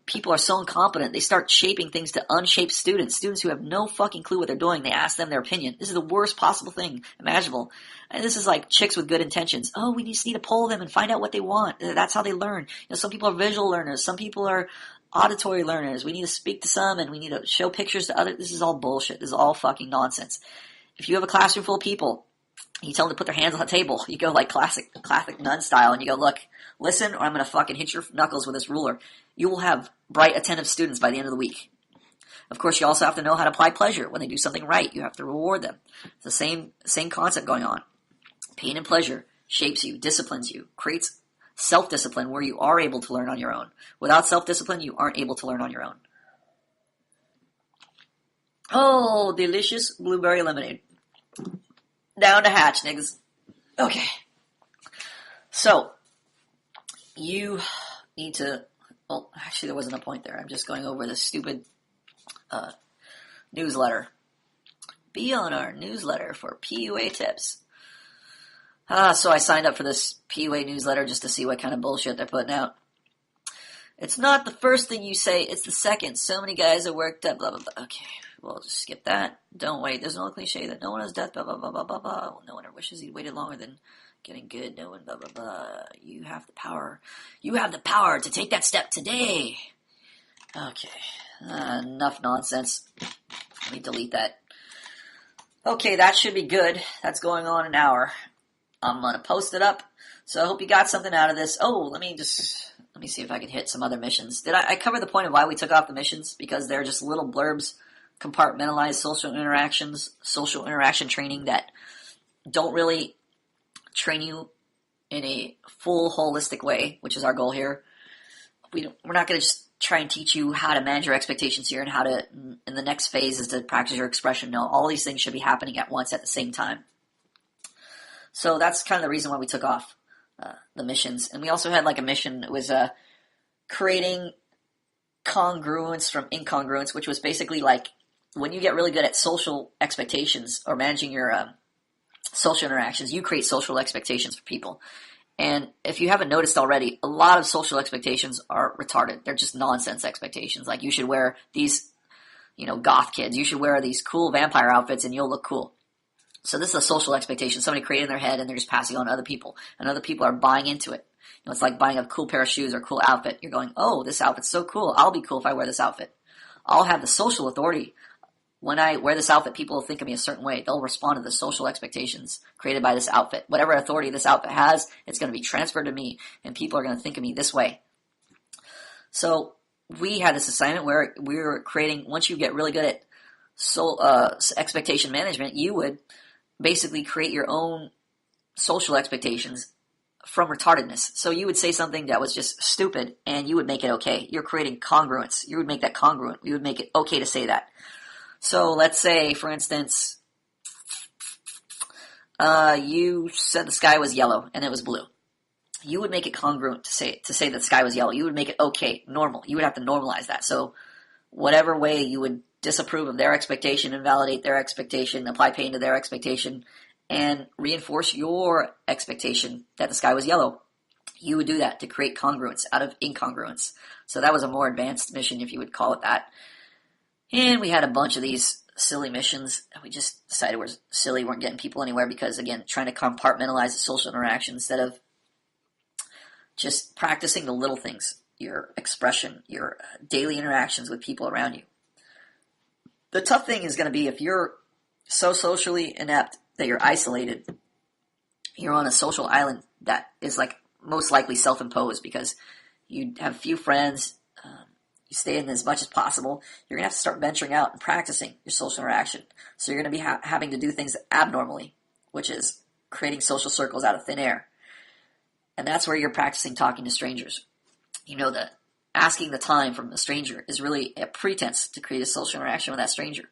people are so incompetent. They start shaping things to unshaped students who have no fucking clue what they're doing. They ask them their opinion. This is the worst possible thing imaginable. And this is like chicks with good intentions. Oh, we just need to poll them and find out what they want. That's how they learn. Some people are visual learners. Some people are auditory learners. We need to speak to some and we need to show pictures to others. This is all bullshit. This is all fucking nonsense. If you have a classroom full of people, you tell them to put their hands on the table. You go like classic nun style and you go, look, listen, or I'm going to fucking hit your knuckles with this ruler. You will have bright, attentive students by the end of the week. Of course, you also have to know how to apply pleasure. When they do something right, you have to reward them. It's the same concept going on. Pain and pleasure shapes you, disciplines you, creates self-discipline where you are able to learn on your own. Without self-discipline, you aren't able to learn on your own. Oh, delicious blueberry lemonade. Down to hatch, niggas. Okay. So, you need to... Well, actually, there wasn't a point there. I'm just going over this stupid newsletter. Be on our newsletter for PUA tips. So I signed up for this PUA newsletter just to see what kind of bullshit they're putting out. It's not the first thing you say, it's the second. So many guys are worked up, blah, blah, blah. Okay, well, just skip that. Don't wait. There's no cliche that no one has death, blah, blah, blah, blah, blah, blah. No one ever wishes he'd waited longer than getting good. No one, blah, blah, blah. You have the power. You have the power to take that step today. Okay, enough nonsense. Let me delete that. Okay, that should be good. That's going on an hour. I'm going to post it up. So I hope you got something out of this. Oh, let me see if I can hit some other missions. Did I cover the point of why we took off the missions? Because they're just little blurbs, compartmentalized social interaction training that don't really train you in a full holistic way, which is our goal here. We're not going to just try and teach you how to manage your expectations here and how to, in the next phase, is to practice your expression. No, all these things should be happening at once at the same time. So that's kind of the reason why we took off the missions. And we also had like a mission that was creating congruence from incongruence, which was basically like when you get really good at social expectations or managing your social interactions, you create social expectations for people. And if you haven't noticed already, a lot of social expectations are retarded. They're just nonsense expectations. Like you should wear these, goth kids. You should wear these cool vampire outfits and you'll look cool. So this is a social expectation somebody created in their head and they're just passing on to other people. And other people are buying into it. It's like buying a cool pair of shoes or a cool outfit. You're going, oh, this outfit's so cool. I'll be cool if I wear this outfit. I'll have the social authority. When I wear this outfit, people will think of me a certain way. They'll respond to the social expectations created by this outfit. Whatever authority this outfit has, it's going to be transferred to me. And people are going to think of me this way. So we had this assignment where we were creating, once you get really good at expectation management, you would basically create your own social expectations from retardedness. So you would say something that was just stupid and you would make it okay. You're creating congruence. You would make that congruent. You would make it okay to say that. So let's say, for instance, you said the sky was yellow and it was blue. You would make it congruent to say that the sky was yellow. You would make it okay, normal. You would have to normalize that. So whatever way you would disapprove of their expectation, invalidate their expectation, apply pain to their expectation, and reinforce your expectation that the sky was yellow. You would do that to create congruence out of incongruence. So that was a more advanced mission, if you would call it that. And we had a bunch of these silly missions. We just decided were silly, weren't getting people anywhere because, again, trying to compartmentalize the social interaction instead of just practicing the little things, your expression, your daily interactions with people around you. The tough thing is going to be if you're so socially inept that you're isolated, you're on a social island that is like most likely self-imposed because you have few friends, you stay in as much as possible, you're going to have to start venturing out and practicing your social interaction. So you're going to be having to do things abnormally, which is creating social circles out of thin air. And that's where you're practicing talking to strangers. You know that asking the time from a stranger is really a pretense to create a social interaction with that stranger.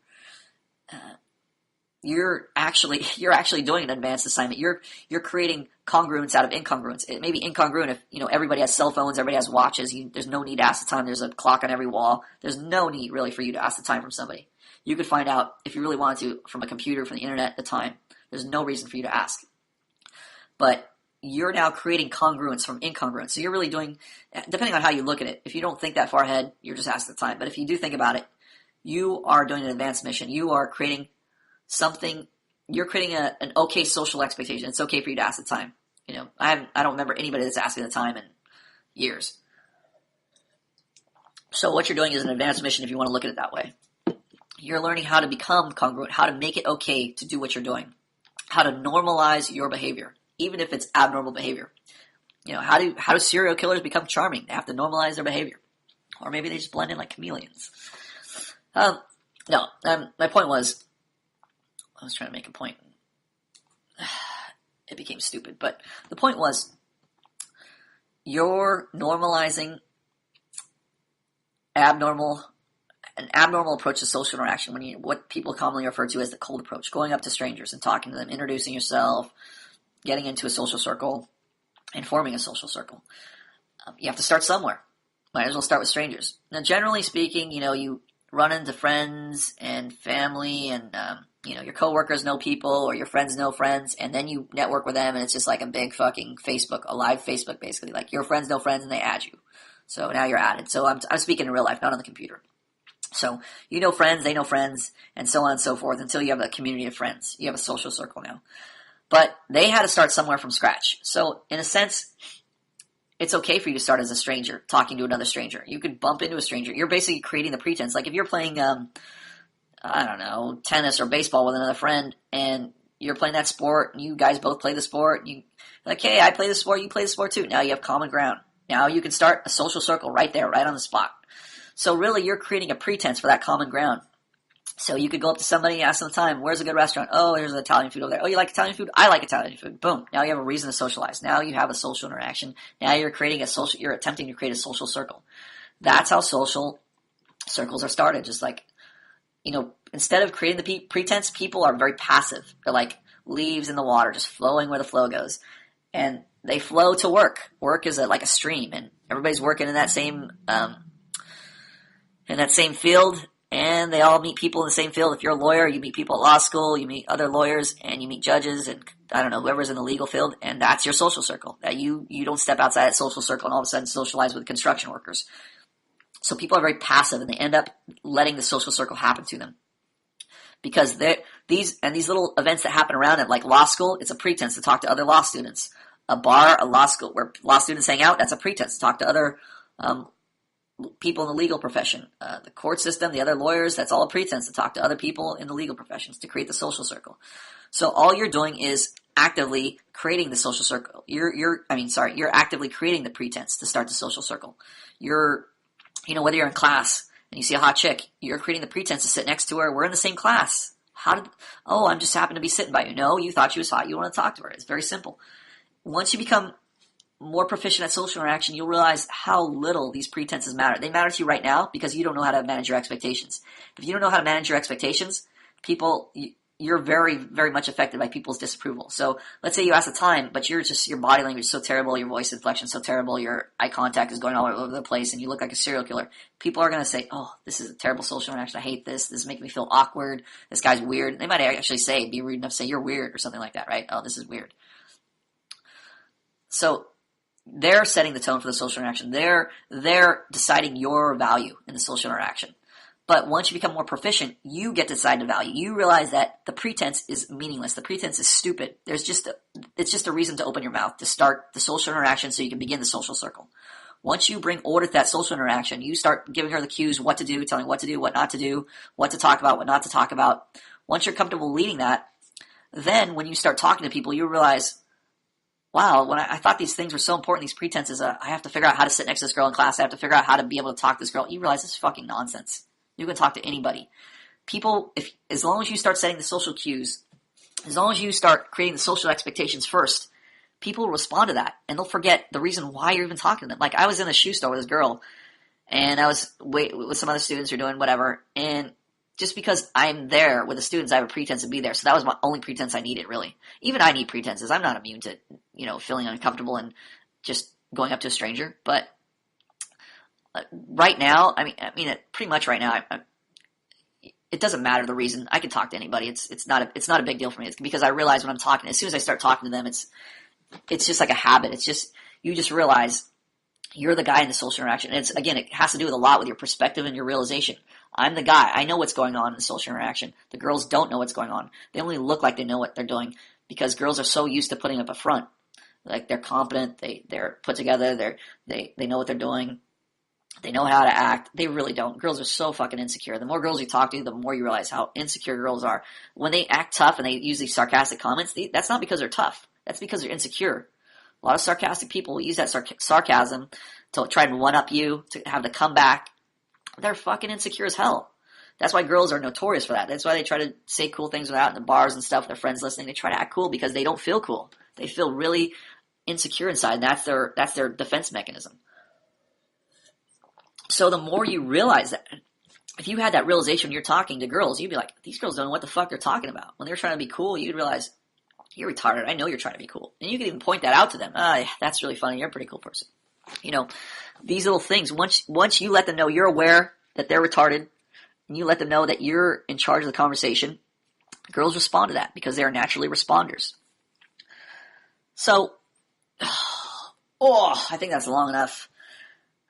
You're actually doing an advanced assignment. You're creating congruence out of incongruence. It may be incongruent if everybody has cell phones, everybody has watches. There's no need to ask the time. There's a clock on every wall. There's no need really for you to ask the time from somebody. You could find out if you really wanted to from a computer, from the internet, the time. There's no reason for you to ask. But you're now creating congruence from incongruence. So you're really doing, depending on how you look at it, if you don't think that far ahead, you're just asking the time. But if you do think about it, you are doing an advanced mission. You are creating something, you're creating an okay social expectation. It's okay for you to ask the time. I don't remember anybody that's asking the time in years. So what you're doing is an advanced mission if you want to look at it that way. You're learning how to become congruent, how to make it okay to do what you're doing, how to normalize your behavior, even if it's abnormal behavior. How do serial killers become charming? They have to normalize their behavior. Or maybe they just blend in like chameleons. My point was, I was trying to make a point. It became stupid. But the point was, you're normalizing an abnormal approach to social interaction, what people commonly refer to as the cold approach, going up to strangers and talking to them, introducing yourself, getting into a social circle, and forming a social circle. You have to start somewhere. Might as well start with strangers. Now, generally speaking, you run into friends and family and, your coworkers know people or your friends know friends, and then you network with them, and it's just like a big fucking Facebook, a live Facebook, basically. Like, your friends know friends, and they add you. So now you're added. So I'm speaking in real life, not on the computer. So you know friends, they know friends, and so on and so forth until you have a community of friends. You have a social circle now. But they had to start somewhere from scratch. So in a sense, it's okay for you to start as a stranger, talking to another stranger. You could bump into a stranger. You're basically creating the pretense. Like if you're playing, tennis or baseball with another friend, and you're playing that sport, and you guys both play the sport, and hey, I play the sport, you play the sport too. Now you have common ground. Now you can start a social circle right there, right on the spot. So really, you're creating a pretense for that common ground. So you could go up to somebody, ask them the time, where's a good restaurant? Oh, there's Italian food over there. Oh, you like Italian food? I like Italian food. Boom. Now you have a reason to socialize. Now you have a social interaction. Now you're attempting to create a social circle. That's how social circles are started. Just like, instead of creating the pretense, people are very passive. They're like leaves in the water, just flowing where the flow goes. And they flow to work. Work is like a stream, and everybody's working in that same field. And they all meet people in the same field. If you're a lawyer, you meet people at law school, you meet other lawyers, and you meet judges, and whoever's in the legal field, and that's your social circle. That you don't step outside that social circle and all of a sudden socialize with construction workers. So people are very passive, and they end up letting the social circle happen to them. Because these little events that happen around it, like law school, it's a pretense to talk to other law students. A bar, a law school where law students hang out, that's a pretense to talk to other people in the legal profession. The court system, the other lawyers, that's all a pretense to talk to other people in the legal professions to create the social circle. So all you're doing is actively creating the social circle. You're actively creating the pretense to start the social circle. Whether you're in class and you see a hot chick, you're creating the pretense to sit next to her. We're in the same class. I'm just happen to be sitting by you. No, you thought she was hot. You want to talk to her. It's very simple. Once you become more proficient at social interaction, you'll realize how little these pretenses matter. They matter to you right now because you don't know how to manage your expectations. If you don't know how to manage your expectations, people, you're very, very much affected by people's disapproval. So let's say you ask the time, but your body language is so terrible, your voice inflection is so terrible, your eye contact is going all over the place, and you look like a serial killer. People are going to say, oh, this is a terrible social interaction. I hate this. This is making me feel awkward. This guy's weird. They might actually be rude enough to say, you're weird or something like that, right? Oh, this is weird. So they're setting the tone for the social interaction. They're deciding your value in the social interaction. But once you become more proficient, you get to decide the value. You realize that the pretense is meaningless. The pretense is stupid. It's just a reason to open your mouth, to start the social interaction so you can begin the social circle. Once you bring order to that social interaction, you start giving her the cues, what to do, telling what to do, what not to do, what to talk about, what not to talk about. Once you're comfortable leading that, then when you start talking to people, you realize, wow, when I thought these things were so important, these pretenses, I have to figure out how to sit next to this girl in class, I have to figure out how to be able to talk to this girl. You realize this is fucking nonsense. You can talk to anybody. People, as long as you start setting the social cues, as long as you start creating the social expectations first, people will respond to that, and they'll forget the reason why you're even talking to them. Like, I was in a shoe store with this girl, and I was with some other students who are doing whatever, and just because I'm there with the students, I have a pretense to be there. So that was my only pretense I needed, really. Even I need pretenses. I'm not immune to, feeling uncomfortable and just going up to a stranger, but right now, pretty much right now, it doesn't matter the reason. I can talk to anybody. It's not a big deal for me. It's because I realize when I'm talking, as soon as I start talking to them, it's just like a habit. It's just, you just realize you're the guy in the social interaction. And it has to do with a lot with your perspective and your realization. I'm the guy. I know what's going on in the social interaction. The girls don't know what's going on. They only look like they know what they're doing because girls are so used to putting up a front. Like, they're competent. They're put together. They know what they're doing. They know how to act. They really don't. Girls are so fucking insecure. The more girls you talk to, the more you realize how insecure girls are. When they act tough and they use these sarcastic comments, that's not because they're tough. That's because they're insecure. A lot of sarcastic people will use that sarcasm to try and one-up you, to have the comeback. They're fucking insecure as hell. That's why girls are notorious for that. That's why they try to say cool things without in the bars and stuff with their friends listening. They try to act cool because they don't feel cool. They feel really insecure inside. That's their defense mechanism. So the more you realize that, if you had that realization when you're talking to girls, you'd be like, these girls don't know what the fuck they're talking about. When they're trying to be cool, you'd realize, you're retarded. I know you're trying to be cool. And you can even point that out to them. That's really funny. You're a pretty cool person. These little things, once you let them know you're aware that they're retarded, and you let them know that you're in charge of the conversation, girls respond to that because they are naturally responders. So, I think that's long enough.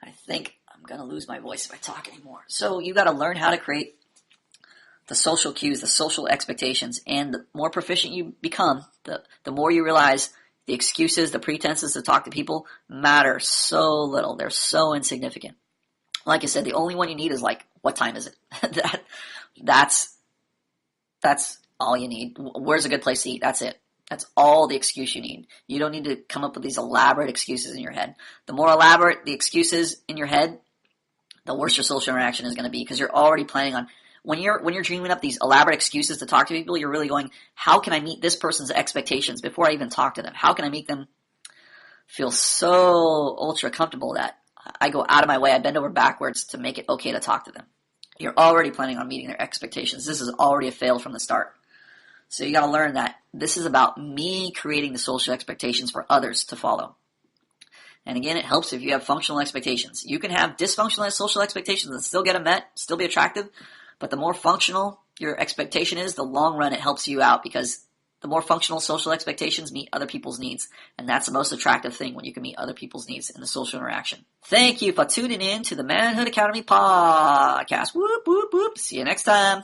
I think I'm going to lose my voice if I talk anymore. So you got to learn how to create the social cues, the social expectations, and the more proficient you become, the more you realize the excuses, the pretenses to talk to people matter so little. They're so insignificant. Like I said, the only one you need is like, what time is it? That's all you need. Where's a good place to eat? That's it. That's all the excuse you need. You don't need to come up with these elaborate excuses in your head. The more elaborate the excuses in your head, the worse your social interaction is going to be, because you're already planning on, when you're dreaming up these elaborate excuses to talk to people, you're really going, how can I meet this person's expectations before I even talk to them? How can I make them feel so ultra comfortable that I go out of my way, I bend over backwards to make it okay to talk to them? You're already planning on meeting their expectations. This is already a fail from the start. So you got to learn that this is about me creating the social expectations for others to follow. And again, it helps if you have functional expectations. You can have dysfunctional social expectations and still get them met, still be attractive. But the more functional your expectation is, the long run it helps you out, because the more functional social expectations meet other people's needs. And that's the most attractive thing, when you can meet other people's needs in the social interaction. Thank you for tuning in to the Manhood Academy podcast. Whoop, whoop, whoop. See you next time.